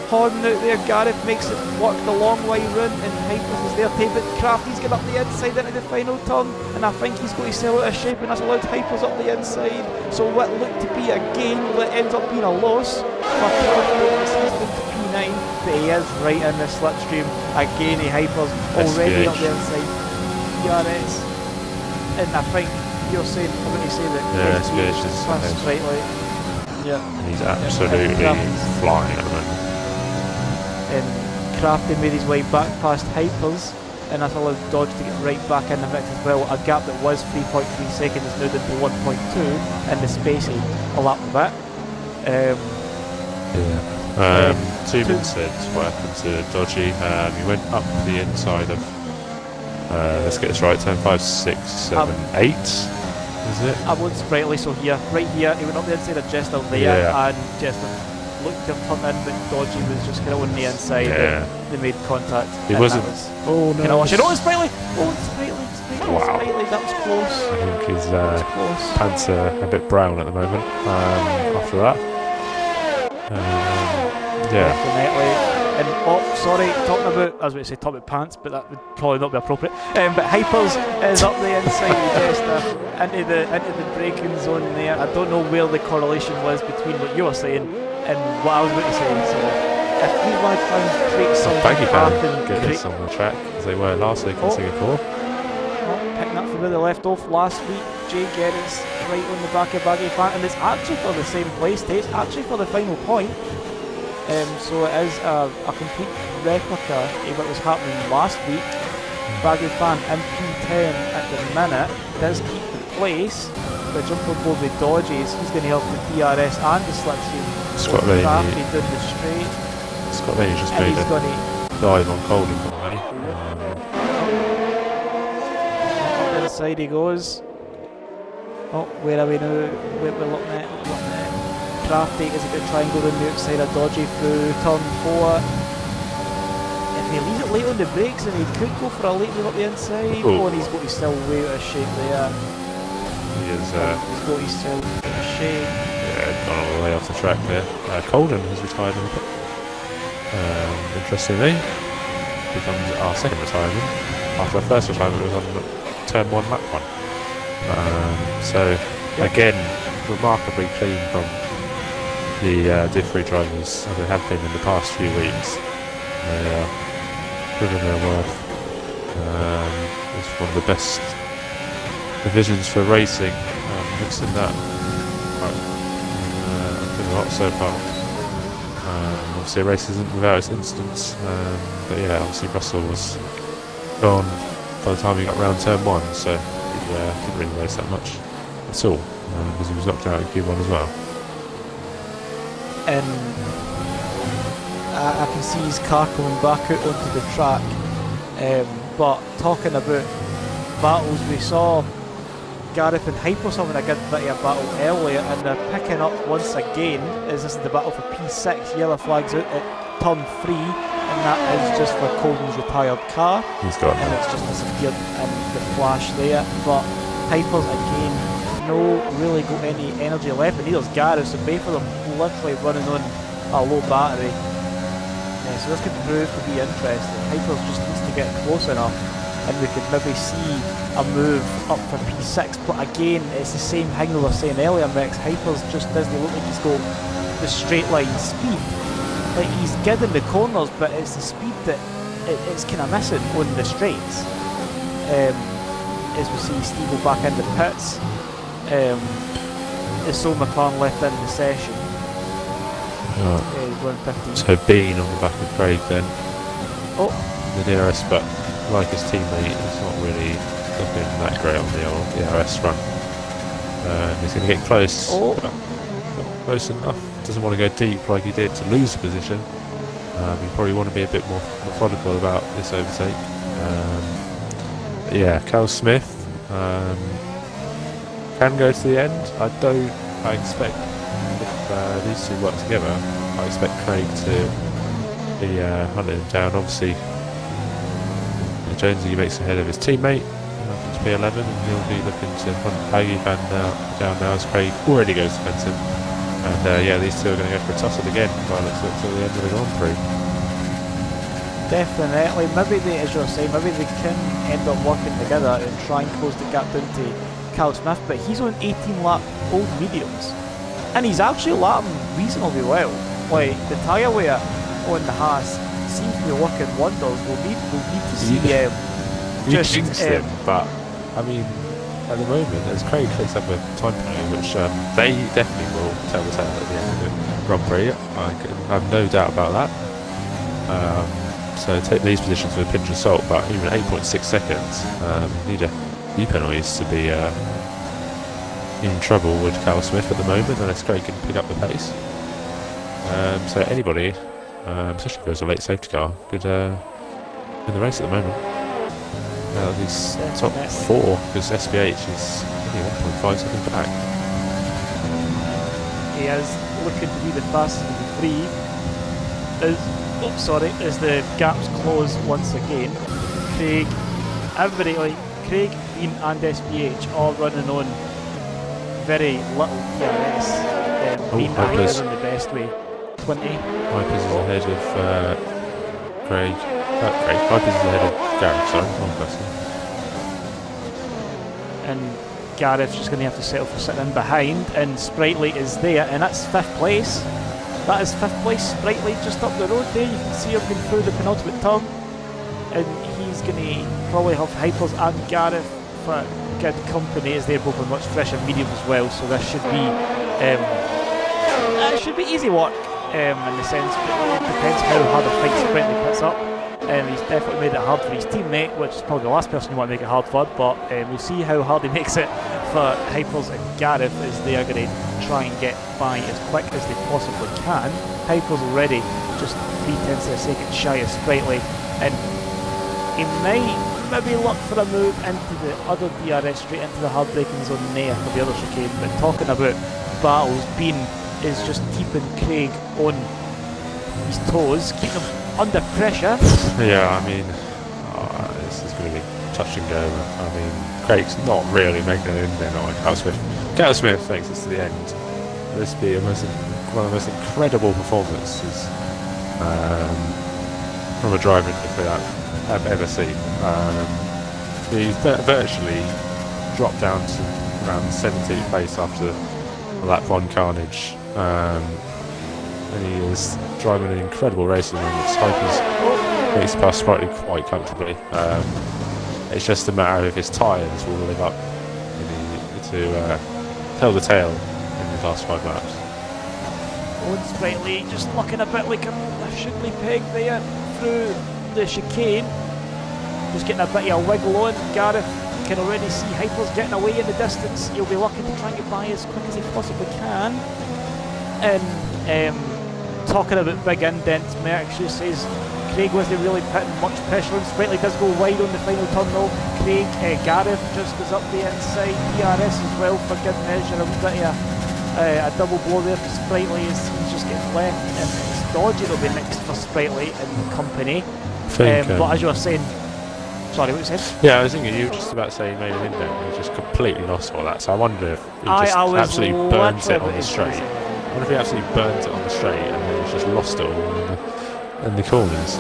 Speaker 1: Horn out there, Gareth makes it work the long way round, and Hypers is there too, but Crafty's getting up the inside into the final turn, and I think he's going to sell out of shape, and that's allowed Hypers up the inside. So what looked to be a gain that ends up being a loss for Crafty as he's been to P9, but he is right in the slipstream. Again, he Hypers already up the inside. DRS, and I think you're saying, I'm going to say that
Speaker 2: SBH is
Speaker 1: slightly. Yeah.
Speaker 2: And he's absolutely flying at the moment.
Speaker 1: And Crafty made his way back past Hypers, and that allowed Dodge to get right back in the mix as well. A gap that was 3.3 seconds is now down to 1.2, and the spacey a lap of that.
Speaker 2: Tubin said what happened to Dodgy. He went up the inside of, let's get this right, turn 5, 6, 7, 8. Is it?
Speaker 1: I won't sprightly, so here, right here, he went up the inside of Jester there, and Jester looked to have turned in, but Dodgy was just kind of on the inside, and they made contact.
Speaker 2: He wasn't. Oh no!
Speaker 1: It's Sprightly! Sprightly, that was close.
Speaker 2: I think his pants are a bit brown at the moment. After that,
Speaker 1: Definitely. And sorry, talking about, I was going to say talking about pants, but that would probably not be appropriate. But Hypers is up the inside of Jester into the braking zone there. I don't know where the correlation was between what you were saying and what I was about to say. So if we want to try and create some
Speaker 2: Baggy fan get this on the track as they were last week in Singapore.
Speaker 1: Picking up from where they left off last week. Jay Geddes right on the back of Baggy fan, and it's actually for the same place. It's actually for the final point. So it is a complete replica of what was happening last week. Baggy fan in P10 at the minute does keep the place, but jumping above the Dodges, he's going to help the DRS and the slipstream.
Speaker 2: Scott Laney
Speaker 1: down the straight.
Speaker 2: Scott Laney just made a dive on Colden already.
Speaker 1: Up the side he goes. Oh, where are we now? We're looking at. Crafty is a good triangle on the outside of Dodgy through turn 4. If he leaves it late on the brakes, and he could go for a late move up the inside. Oh, and he's got to still way out of shape there.
Speaker 2: He is.
Speaker 1: He's got to still out of shape.
Speaker 2: Yeah, gone all the way off the track there. Colden has retired in the pit. Interestingly, becomes our second retirement. After our first retirement was on turn 1, lap 1. Again, remarkably clean from the Div 3 drivers as they have been in the past few weeks. They are proving their worth. It's one of the best divisions for racing. We've seen that a lot so far. Obviously, a race isn't without its incidents, but yeah, obviously Russell was gone by the time he got round turn 1, so he didn't really race that much at all, because he was knocked out in Q1 as well.
Speaker 1: And I can see his car coming back out onto the track, but talking about battles, we saw Gareth and Hypers having a good bit of a battle earlier, and they're picking up once again as this is the battle for P6. Yellow flags out at turn 3, and that is just for Colden's retired car.
Speaker 2: He's got
Speaker 1: and it's just disappeared in the flash there. But Hypers again, no really got any energy left, and neither's Gareth, so both of them literally running on a low battery. So this could prove to be interesting. Hypers just needs to get close enough, and we could maybe see a move up for P6, but again, it's the same thing we were saying earlier, Rex. Hypers just doesn't look like he's got the straight line speed. Like, he's good in the corners, but it's the speed that it's kind of missing on the straights. As we see Steve go back in the pits, so McLaren left in the session. Going 15.
Speaker 2: So Bean on the back of Craig then.
Speaker 1: Oh,
Speaker 2: the nearest, but like his teammate, it's not really looking that great on the old DRS front. He's going to get close.
Speaker 1: Oh.
Speaker 2: Not close enough. Doesn't want to go deep like he did to lose the position. You probably want to be a bit more methodical about this overtake. Yeah, Cal Smith can go to the end. I expect if these two work together, I expect Craig to be hunting him down. Obviously, Jonesy makes ahead of his teammate, to P11, and he'll be looking to hunt Paggy Van down now as Craig already goes defensive. And yeah, these two are going to go for a tussle again by the looks of it till the end of the Grand Prix.
Speaker 1: Definitely. Maybe they, as you're saying, maybe they can end up working together and try and close the gap down to Cal Smith, but he's on 18 lap old mediums. And he's actually lapping reasonably well. Like, the tyre wear on the Haas seems to be working wonders. We'll need to see
Speaker 2: You jinxed him, but I mean, at the moment, as Craig picks up a time penalty, which they definitely will tell the tale at the end of the Grand Prix, I have no doubt about that. So take these positions with a pinch of salt, but even 8.6 seconds, you need a few penalties to be in trouble with Cal Smith at the moment, unless Craig can pick up the pace. So anybody, especially if there's a late safety car, could in the race at the moment. He's top 4 because SBH is only 1.5 seconds back.
Speaker 1: He is looking to be the fastest of the three. As the gaps close once again. Craig, everybody, like Craig, Bean and SBH all running on very little DRS. Bean is in the best way. 20.
Speaker 2: Hypers is ahead of Craig. Hypers is ahead of Gareth, sorry, wrong person.
Speaker 1: And Gareth's just going to have to settle for sitting in behind, and Sprightly is there, and that's 5th place. That is 5th place. Sprightly just up the road there. You can see him going through the penultimate turn, and he's going to probably have Hypers and Gareth for good company, as they're both on much fresher mediums as well. So this should be easy work in the sense, but it depends how hard a fight Sprightly puts up. He's definitely made it hard for his teammate, which is probably the last person you want to make it hard for, but we'll see how hard he makes it for Hypers and Gareth, as they are going to try and get by as quick as they possibly can. Hypers already just 0.3 of a second shy of Sprightly, and he might maybe look for a move into the other DRS straight into the hard braking zone there for the other chicane. But talking about battles, Bean is just keeping Craig on his toes, keeping him under pressure.
Speaker 2: Yeah, I mean, this is going to be touch and go. I mean, Craig's not really making it in there, not like Cal Smith. Cal Smith takes us to the end. This will be one of the most incredible performances from a driver that I've ever seen. He's virtually dropped down to around 17th place after lap 1 carnage. And he is driving an incredible race at the moment. Hypers makes past Sprightly quite comfortably. It's just a matter of his tyres will live up to tell the tale in the last 5 laps.
Speaker 1: Owen Sprightly just looking a bit like a sugary peg there through the chicane. Just getting a bit of a wiggle on. Gareth can already see Hypers getting away in the distance. He'll be looking to try and get by as quick as he possibly can. And talking about big indents, Merck just says Craig wasn't really putting much pressure on. Sprightly does go wide on the final turn though. Craig, Gareth just goes up the inside. DRS as well for good measure. A bit of a double blow there for Sprightly as he just gets left. And it's dodgy will be next for Sprightly and company. But as you were saying, sorry, what you said?
Speaker 2: Yeah, I was thinking you were just about to say he made an indent and he just completely lost all that. So I wonder if he just absolutely burns it on the straight. I wonder if he absolutely burns it on the straight and then he's just lost it all in the corners.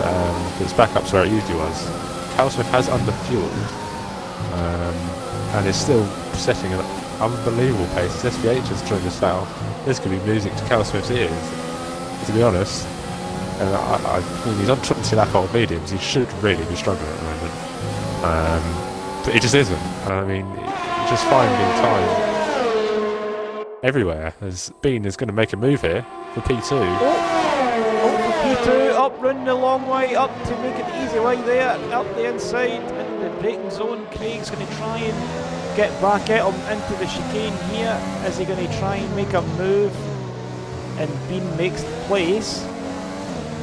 Speaker 2: It's back up to where it usually was. Cal Smith has underfueled and is still setting an unbelievable pace. SVH has joined us now. This could be music to Cal Smith's ears, to be honest. And I mean, he's on 20 lap old mediums. He should really be struggling at the moment, but he just isn't. I mean, he's just finding time everywhere. As Bean is going to make a move here for P2.
Speaker 1: P2 up, running a long way up to make an easy way there, up the inside in the braking zone. Craig's going to try and get back at him into the chicane here. Is he going to try and make a move? And Bean makes the place.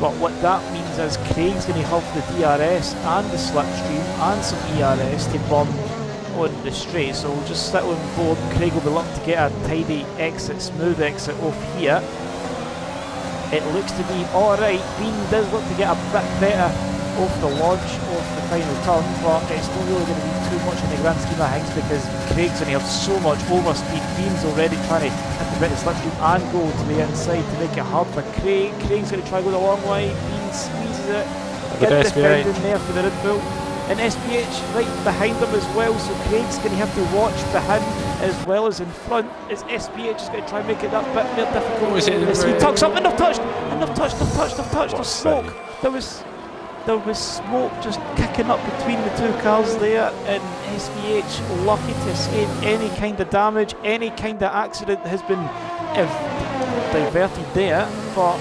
Speaker 1: But what that means is Craig's going to have the DRS and the slipstream and some ERS to burn on the straight. So we'll just sit on board. Craig will be looking to get a tidy exit, smooth exit off here. it looks to be alright. Bean does look to get a bit better off the launch of the final turn, but it's not really going to be too much in the grand scheme of things because Craig's going to have so much overspeed. Bean's already trying to hit the bit of slipstream and go to the inside to make it hard for Craig. Craig's going to try to go the long way. Bean squeezes it. Good defending there for the Red Bull. And SPH right behind him as well, so Craig's going to have to watch behind as well as in front, as SPH is going to try and make it that bit more difficult. He tucks up and they've touched, there's smoke. There was smoke just kicking up between the two cars there, and SPH lucky to escape any kind of damage, any kind of accident has been diverted there, but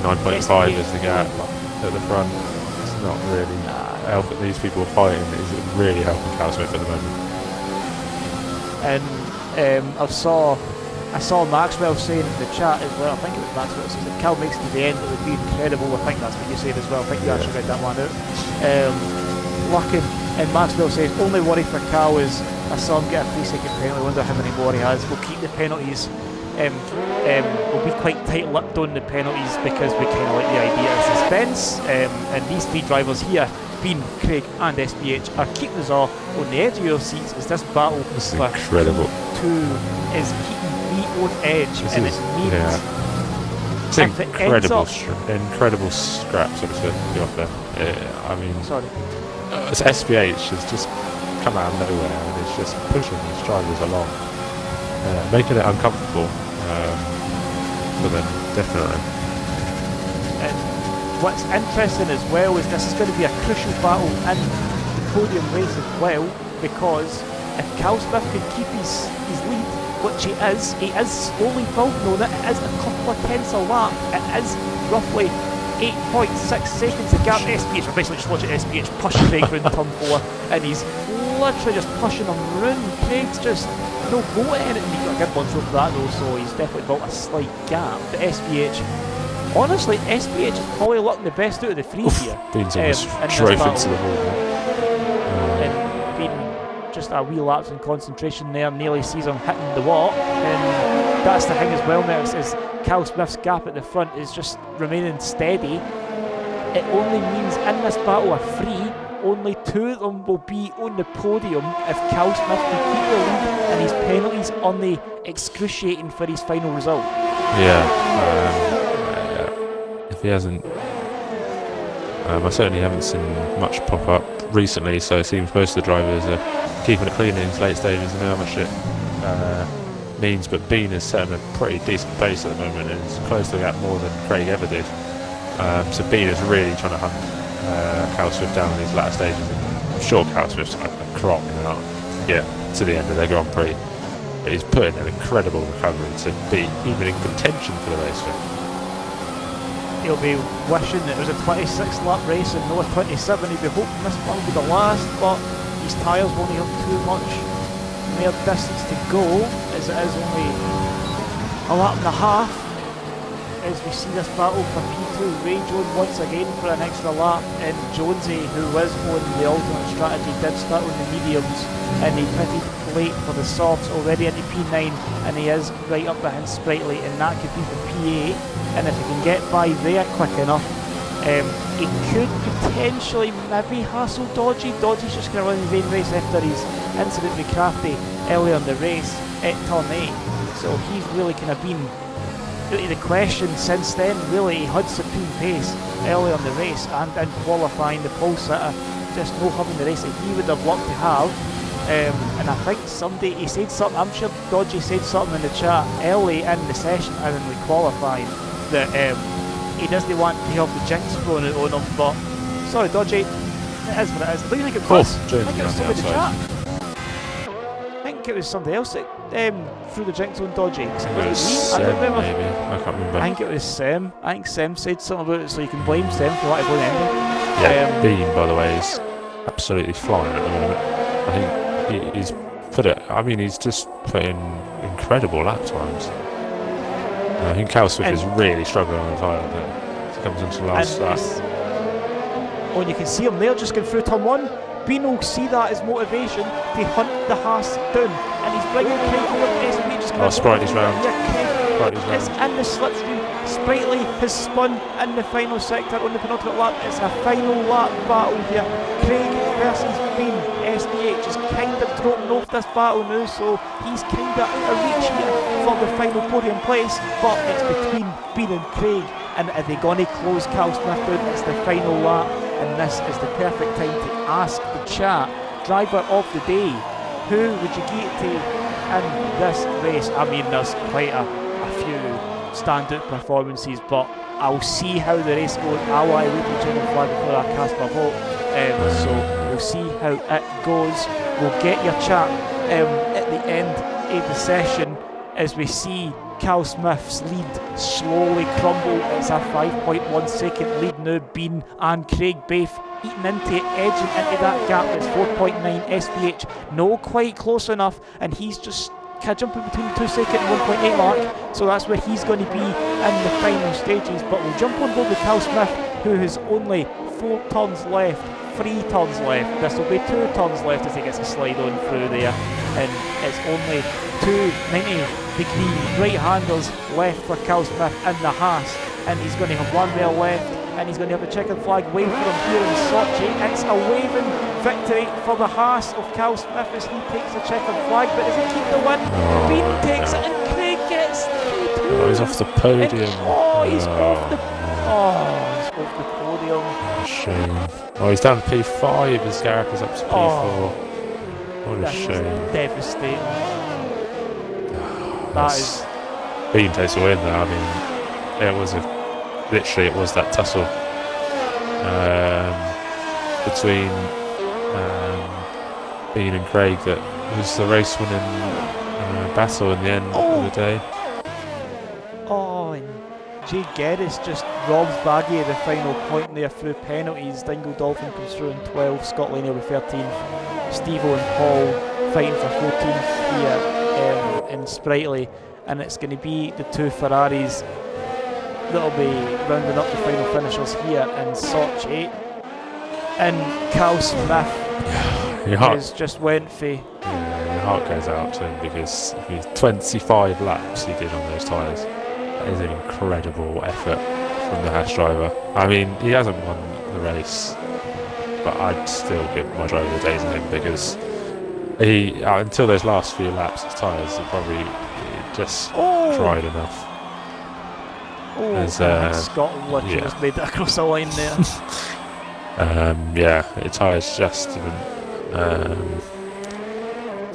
Speaker 2: 9.5 is the gap at the front. It's not really helping these people fighting, is it really helping Cal Smith at the moment?
Speaker 1: And I saw Maxwell saying in the chat as well, I think it was Maxwell, says if Cal makes it to the end it would be incredible. I think that's what you said as well. I think you actually read that one out. Lucky, and Maxwell says only worry for Cal is I saw him get a 3-second penalty. I wonder how many more he has. We'll keep the penalties. We'll be quite tight-lipped on the penalties because we kind of like the idea of suspense. And these three drivers here, Bean, Craig and SPH, are keeping us all on the edge of your seats as this battle
Speaker 2: for incredible.
Speaker 1: Two is keeping me on edge, and it means
Speaker 2: it's incredible scrap, so to speak, off there. I mean, SPH has just come out of nowhere and is just pushing these drivers along, making it uncomfortable for them, definitely.
Speaker 1: And what's interesting as well is this is going to be a crucial battle in the podium race as well, because if Cal Smith can keep his lead, which he is slowly building on it. It is a couple of tenths a lap. It is roughly 8.6 seconds of gap. SPH, we're basically just watching SPH push Craig round turn 4, and he's literally just pushing him round. Craig's just no go at it, and he got a good bunch over that though, so he's definitely built a slight gap. But SPH, honestly, SPH is probably looking the best out of the three here.
Speaker 2: Bean's almost drove into the wall.
Speaker 1: Just a wee lapse in concentration there, nearly sees him hitting the wall, and that's the thing as well, Max, is Cal Smith's gap at the front is just remaining steady. It only means in this battle of three, only two of them will be on the podium if Cal Smith can keep the lead and his penalties only excruciating for his final result.
Speaker 2: If he hasn't, I certainly haven't seen much pop up recently, so it seems most of the drivers are keeping it clean in these late stages, and how much it means. But Bean is setting a pretty decent pace at the moment and is close to the gap more than Craig ever did. So Bean is really trying to hunt Cal Swift down in these latter stages. And I'm sure Cal Swift's a crop now to the end of their Grand Prix. But he's put in an incredible recovery to be even in contention for the race.
Speaker 1: He'll be wishing that it was a 26 lap race and not a 27. He'll be hoping this one will be the last, but his tyres won't have too much more distance to go, as it is only a lap and a half, as we see this battle for P2 rage on once again for an extra lap. And Jonesy, who was on the alternate strategy, did start on the mediums, and he pitted late for the softs, already into P9, and he is right up behind Sprightly, and that could be for P8. And if he can get by there quick enough, he could potentially maybe hassle Dodgy. Dodgy's just going to run his own race after his incident with Crafty earlier in the race at turn 8. So he's really kind of been out of the question since then. Really, he had supreme pace earlier in the race and in qualifying. The pole sitter just no having the race that he would have loved to have. And I think he said something, I'm sure Dodgy said something in the chat early in the session and in the qualifying that he doesn't want to have the jinx thrown out on him, but sorry Dodgy, it is what it is. I don't think it was. I think it was somebody in the chat. I think it was somebody else that threw the jinx on Dodgy.
Speaker 2: It was Sam, maybe. I can't remember.
Speaker 1: I think it was Sam. I think Sam said something about it, so you can blame Sam for what I blame anyway.
Speaker 2: Yeah, Bean, by the way, is absolutely flying at the moment. I think he's put it. I mean, he's just put in incredible lap times. I think Cal Swift is really struggling on the tyre, but he comes into the last lap.
Speaker 1: Oh, and you can see him there just going through turn 1. Bean will see that as motivation to hunt the Haas down, and he's bringing Craig over to SPH.
Speaker 2: Sprightly's round.
Speaker 1: Yeah,
Speaker 2: Sprightly's
Speaker 1: It's
Speaker 2: round.
Speaker 1: in the slipstream. Sprightly has spun in the final sector on the penultimate lap. It's a final lap battle here. Craig versus Bean. SBH is kind of dropping off this battle now, so he's kind of out of reach here for the final podium place, but it's between Bean and Craig, and are they going to close Cal Smith down? It's the final lap, and this is the perfect time to ask the chat, driver of the day, who would you get to in this race? I mean, there's quite a few standout performances, but I'll see how the race goes. I want to wait for the checkered flag before I cast my vote. So we'll see how it goes. We'll get your chat at the end of the session as we see Cal Smith's lead slowly crumble. It's a 5.1 second lead now. Bean and Craig both eating into it, edging into that gap. It's 4.9. SBH no quite close enough, and he's just jumping between the 2 second and 1.8 mark, so that's where he's going to be in the final stages. But we'll jump on board with Cal Smith, who has only 4 turns left, 3 turns left. This will be 2 turns left as he gets a slide on through there, and it's only 2 90-degree right-handers left for Cal Smith in the Haas, and he's going to have one there left, and he's going to have the checkered flag wave for him here in Sochi. It's a waving victory for the Haas of Cal Smith as he takes the checkered flag, but does he keep the win? Bean takes it, and Craig gets P2.
Speaker 2: Oh, he's off the podium.
Speaker 1: He's off the podium.
Speaker 2: Shame. Oh, he's down to P5 as Garrick is up to P4. What a
Speaker 1: This
Speaker 2: shame.
Speaker 1: is devastating. That is...
Speaker 2: Bean takes a win now. I mean, it was literally it was that tussle between Bean and Craig that was the race winning battle in the end of the day.
Speaker 1: Oh, and Jay Geddes just robs Baggy of the final point there through penalties. Dingle Dolphin comes through in 12th, Scott Laney with 13th, Steve-O and Paul fighting for 14th here in Sprightly, and it's going to be the 2 Ferraris that'll be rounding up the final finishers here in Sochi. And Cal Smith has just went for...
Speaker 2: Yeah, your heart goes out to him because 25 laps he did on those tyres. That is an incredible effort from the Haas driver. I mean, he hasn't won the race, but I'd still give my driver the day to him because he, until those last few laps, his tyres have probably just tried enough.
Speaker 1: Scott literally just made it across the line there.
Speaker 2: Yeah, the tyres just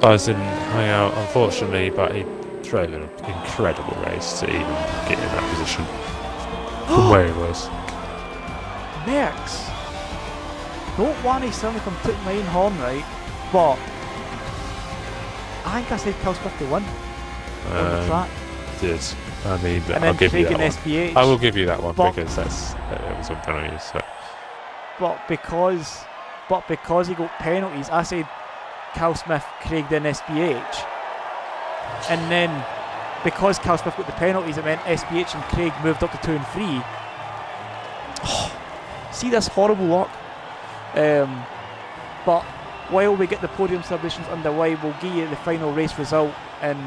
Speaker 2: tyres didn't hang out, unfortunately, but he drove an incredible race to even get in that position from where he was.
Speaker 1: Merckx, don't want to sound like I'm took my own horn, right? But I think I said Cal Smith to win on the track.
Speaker 2: Did. I mean,
Speaker 1: and
Speaker 2: I'll give you
Speaker 1: Craig
Speaker 2: that
Speaker 1: SPH.
Speaker 2: one. I will give you that one
Speaker 1: but,
Speaker 2: because it was on penalties. So.
Speaker 1: But because he got penalties, I said Cal Smith, Craig, then SPH, and then because Cal Smith got the penalties, it meant SPH and Craig moved up to 2 and 3. Oh, see this horrible luck. But while we get the podium celebrations underway, we'll give you the final race result, and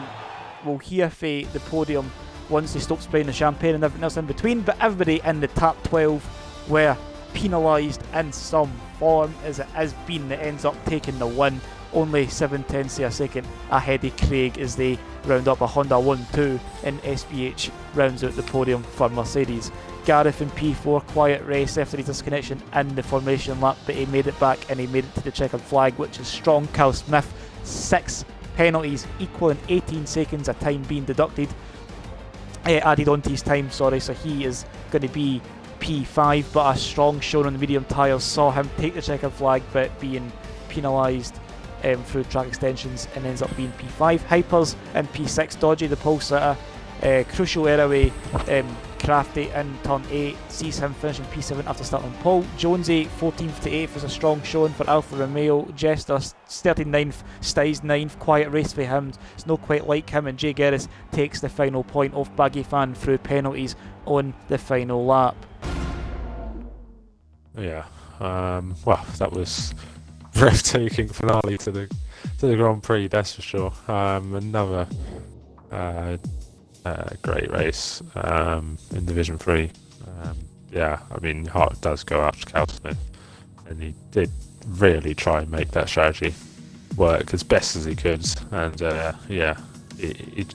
Speaker 1: we'll hear for the podium once they stop spraying the champagne and everything else in between. But everybody in the top 12 were penalised in some form, as it has been that ends up taking the win. Only 7/10 of a second ahead of Craig as they round up a Honda 1-2, and SPH rounds out the podium for Mercedes. Gareth in P4, quiet race after his disconnection in the formation lap, but he made it back and he made it to the checkered flag, which is strong. Cal Smith, 6 penalties equaling 18 seconds of time being deducted, added onto his time, so he is going to be P5, but a strong showing on the medium tyres saw him take the checkered flag but being penalised through track extensions and ends up being P5. Hypers in P6, Dodgy the pole sitter, crucial airway, Crafty in turn 8 sees him finishing P7 after starting on pole. Jonesy 14th to 8th was a strong showing for Alfa Romeo. Jester 39th, Styes 9th, quiet race for him, it's not quite like him, and Jay Geddes takes the final point off Baggy Fan through penalties on the final lap.
Speaker 2: Yeah, well, that was breathtaking finale to the Grand Prix, that's for sure. Another great race in Division 3. Yeah, I mean, heart does go out to Cal Smith, and he did really try and make that strategy work as best as he could. And yeah, he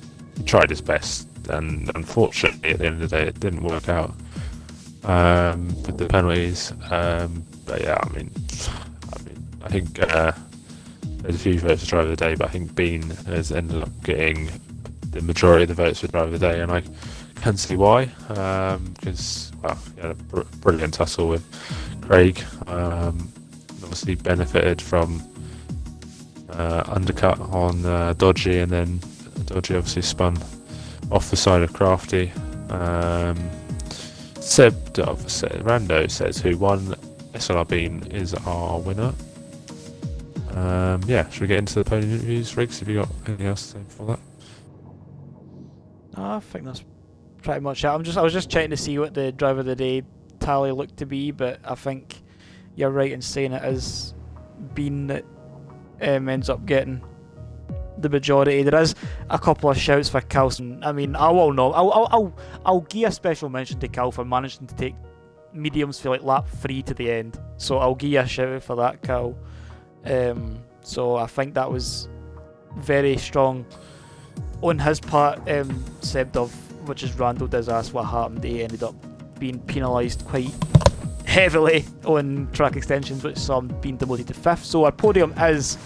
Speaker 2: tried his best, and unfortunately, at the end of the day, it didn't work out with the penalties. But yeah, I mean, I think there's a few votes for driver of the day, but I think Bean has ended up getting the majority of the votes for driver of the day, and I can see why. Because well, he had a brilliant tussle with Craig. Obviously benefited from undercut on Dodgy, and then Dodgy obviously spun off the side of Crafty. Rando says who won. SLR Bean is our winner. Yeah, should we get into the podium interviews, Riggs? Have you got anything else to say before that?
Speaker 1: No, I think that's pretty much it. I was just checking to see what the driver of the day tally looked to be, but I think you're right in saying it is Bean that ends up getting the majority. There is a couple of shouts for Carlson. I mean, I'll give a special mention to Cal for managing to take mediums for like lap 3 to the end. So I'll give you a shout out for that, Cal. So I think that was very strong on his part. Seb Dove, which is Randall, does ask what happened. He ended up being penalised quite heavily on track extensions, which saw him being demoted to 5th. So our podium is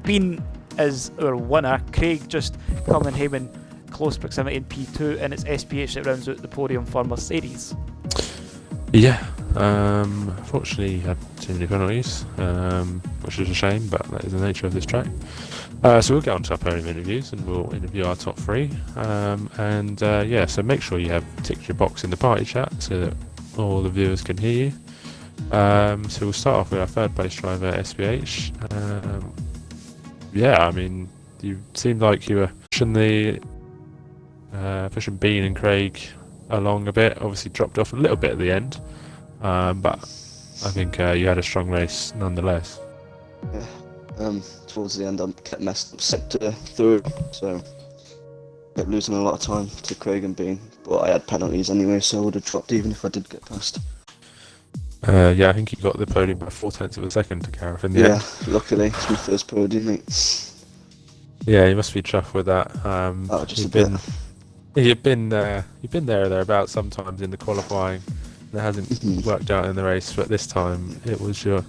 Speaker 1: Bean is our winner. Craig just coming home in close proximity in P2, and it's SPH that rounds out the podium for Mercedes.
Speaker 2: Yeah, unfortunately he had too many penalties, which is a shame, but that is the nature of this track. So we'll get on to our podium interviews, and we'll interview our top 3. Yeah, so make sure you have ticked your box in the party chat so that all the viewers can hear you. So we'll start off with our 3rd place driver, SPH. Yeah, I mean, you seemed like you were pushing Bean and Craig along a bit. Obviously dropped off a little bit at the end, but I think you had a strong race nonetheless.
Speaker 3: Yeah, towards the end I kept messed up sector through, so kept losing a lot of time to Craig and Bean, but I had penalties anyway, so I would have dropped even if I did get past.
Speaker 2: Yeah, I think he got the podium by 0.4 of a second to Gareth in the end.
Speaker 3: Yeah, luckily it's my first podium, mate.
Speaker 2: Yeah, you must be chuffed with that. You've been there or thereabouts sometimes in the qualifying. It hasn't worked out in the race, but this time it was your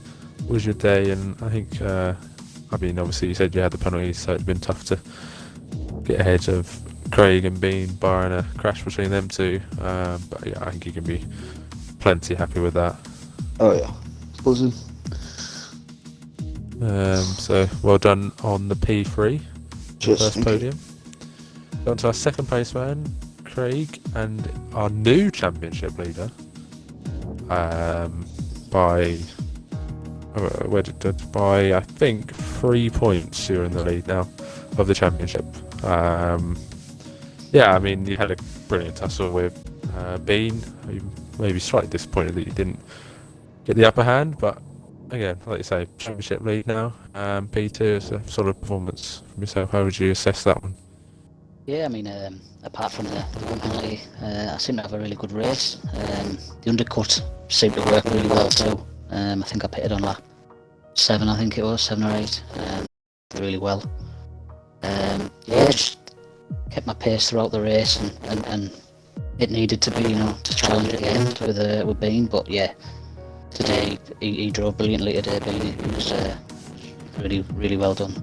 Speaker 2: day, and I think I mean, obviously you said you had the penalties, so it's been tough to get ahead of Craig and Bean, barring a crash between them two. But yeah, I think you can be plenty happy with that.
Speaker 3: Oh yeah, buzzing.
Speaker 2: So well done on the P3,
Speaker 3: Cheers,
Speaker 2: first podium. On to our 2nd place man, Craig, and our new championship leader. By I think 3 points. You're in the lead now of the championship. Yeah, I mean, you had a brilliant tussle with Bean. You may be slightly disappointed that you didn't get the upper hand, but again, like you say, championship lead now. P2 is a solid performance from yourself. How would you assess that one?
Speaker 4: Yeah, I mean, apart from the one penalty, I seem to have a really good race. The undercut seemed to work really well too. I think I pitted on lap 7, I think it was, 7 or 8. Really well. Yeah, just kept my pace throughout the race, and it needed to be, to challenge at the end with Bean. But yeah, today he drove brilliantly today, Bean. It was really, really well done.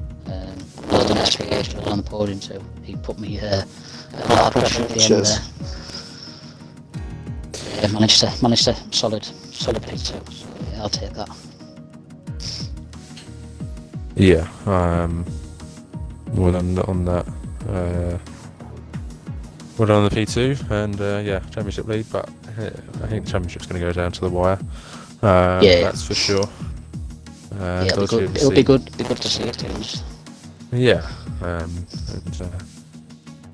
Speaker 4: Well done, SPH, on the podium too. He put me a lot of pressure at the end there. Yeah, managed to solid P2. So yeah, I'll take that.
Speaker 2: Yeah, well done on that. Well done on the P2, and yeah, championship lead. But I think the championship's going to go down to the wire. Yeah, that's for sure.
Speaker 4: Yeah, it'll be good to see it, to be honest.
Speaker 2: Yeah, and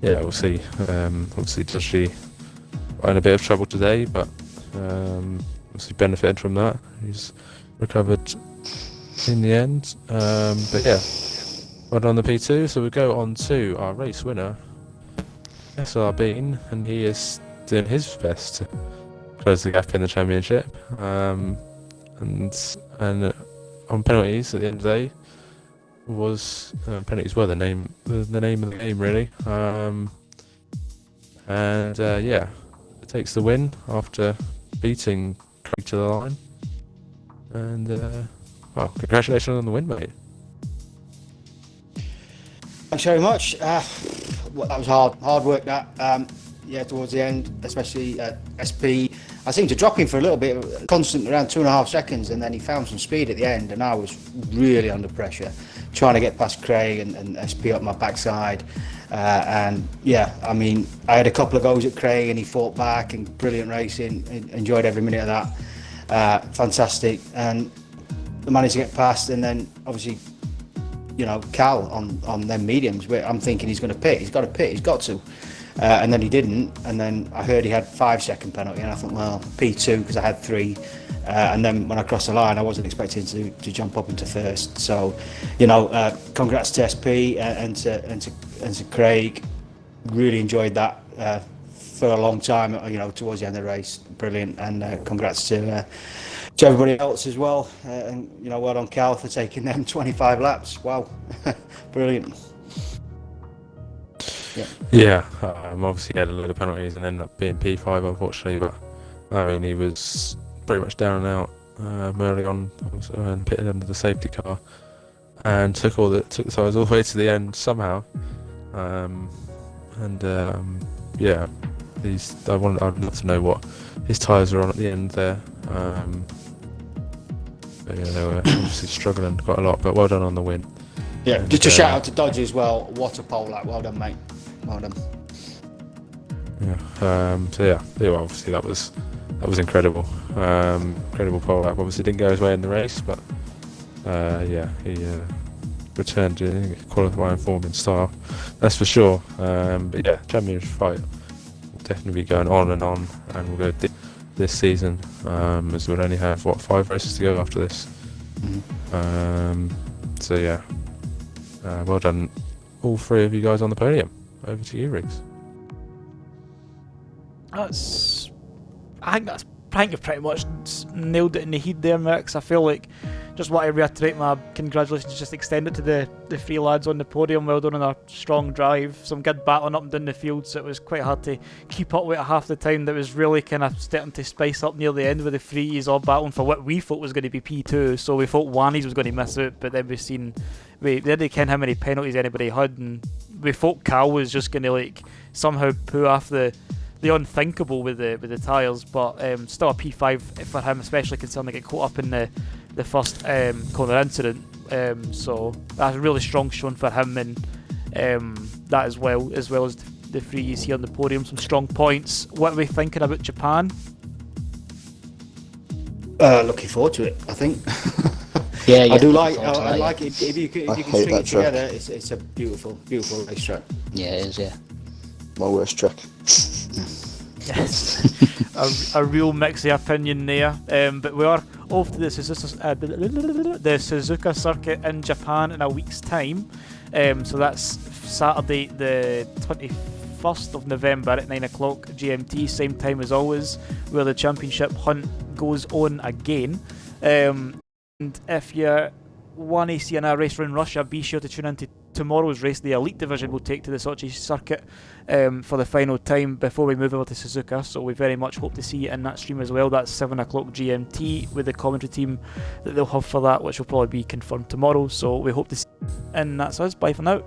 Speaker 2: yeah, we'll see. Obviously, Dodgy got in a bit of trouble today, but obviously benefited from that. He's recovered in the end. But yeah, well done on the P2. So we go on to our race winner, SLR beaten, and he is doing his best to close the gap in the championship. And on penalties at the end of the day was penalties were the name of the game really. Yeah, it takes the win after beating Craig to the line. And well, congratulations on the win, mate.
Speaker 5: Thanks very much. That was hard work. That towards the end, especially at SP. I seemed to drop him for a little bit, constant around 2.5 seconds, and then he found some speed at the end, and I was really under pressure, trying to get past Craig and SP up my backside. And yeah, I mean, I had a couple of goes at Craig, and he fought back, and brilliant racing. Enjoyed every minute of that. Fantastic, and I managed to get past, and then obviously, you know, Cal on them mediums, where I'm thinking he's going to pit. He's got to pit. He's got to. And then he didn't, and then I heard he had 5-second penalty, and I thought, well, P2 because I had 3, and then when I crossed the line, I wasn't expecting to jump up into first. So, you know, congrats to SP and to Craig. Really enjoyed that for a long time. You know, towards the end of the race, brilliant, and congrats to everybody else as well. And you know, well done Cal for taking them 25 laps. Wow, brilliant.
Speaker 2: Yeah, obviously he had a load of penalties and ended up being P5 unfortunately, but I mean he was pretty much down and out early on and pitted under the safety car and took the tyres all the way to the end somehow. Yeah, I'd love to know what his tyres were on at the end there. But yeah, they were obviously struggling quite a lot, but well done on the win.
Speaker 5: Yeah,
Speaker 2: and,
Speaker 5: just a shout out to Dodge as well. What a pole lap. Well done, mate. Well done.
Speaker 2: Yeah. Well, obviously that was incredible. Incredible pole lap. Obviously didn't go his way in the race, but yeah, he returned to qualifying form in style. That's for sure. But yeah, championship fight will definitely be going on, and we'll go this season, as we'll only have 5 races to go after this. So yeah, well done all 3 of you guys on the podium. Over to you, Riggs.
Speaker 1: I think you've pretty much nailed it in the heat there, Max. I feel like just want to reiterate my congratulations, just extend it to the 3 lads on the podium. Well done on a strong drive, some good battling up and down the field, so it was quite hard to keep up with it half the time. That was really kind of starting to spice up near the end with the 3s all battling for what we thought was going to be P2, so we thought Wannies was going to miss out, but then we didn't ken how many penalties anybody had, and we thought Cal was just going to like somehow pull off the unthinkable with the tyres, but still a P5 for him, especially considering they get caught up in the first corner incident. So that's a really strong showing for him, and that as well as the 3s here on the podium, some strong points. What are we thinking about Japan?
Speaker 5: Looking forward to it, I think.
Speaker 4: Yeah,
Speaker 5: I do like. I like it. If you can string it
Speaker 3: track.
Speaker 5: together, it's a beautiful racetrack.
Speaker 4: Yeah, it is. Yeah.
Speaker 3: My worst track.
Speaker 1: Yes, a real mix of opinion there. But we are off to the Suzuka circuit in Japan in a week's time. So that's Saturday, the 21st of November at 9 o'clock GMT, same time as always, where the championship hunt goes on again. And if you want to see a race around Russia, be sure to tune in to tomorrow's race. The Elite Division will take to the Sochi circuit for the final time before we move over to Suzuka, so we very much hope to see you in that stream as well. That's 7 o'clock GMT with the commentary team that they'll have for that, which will probably be confirmed tomorrow, so we hope to see you. And that's us. Bye for now.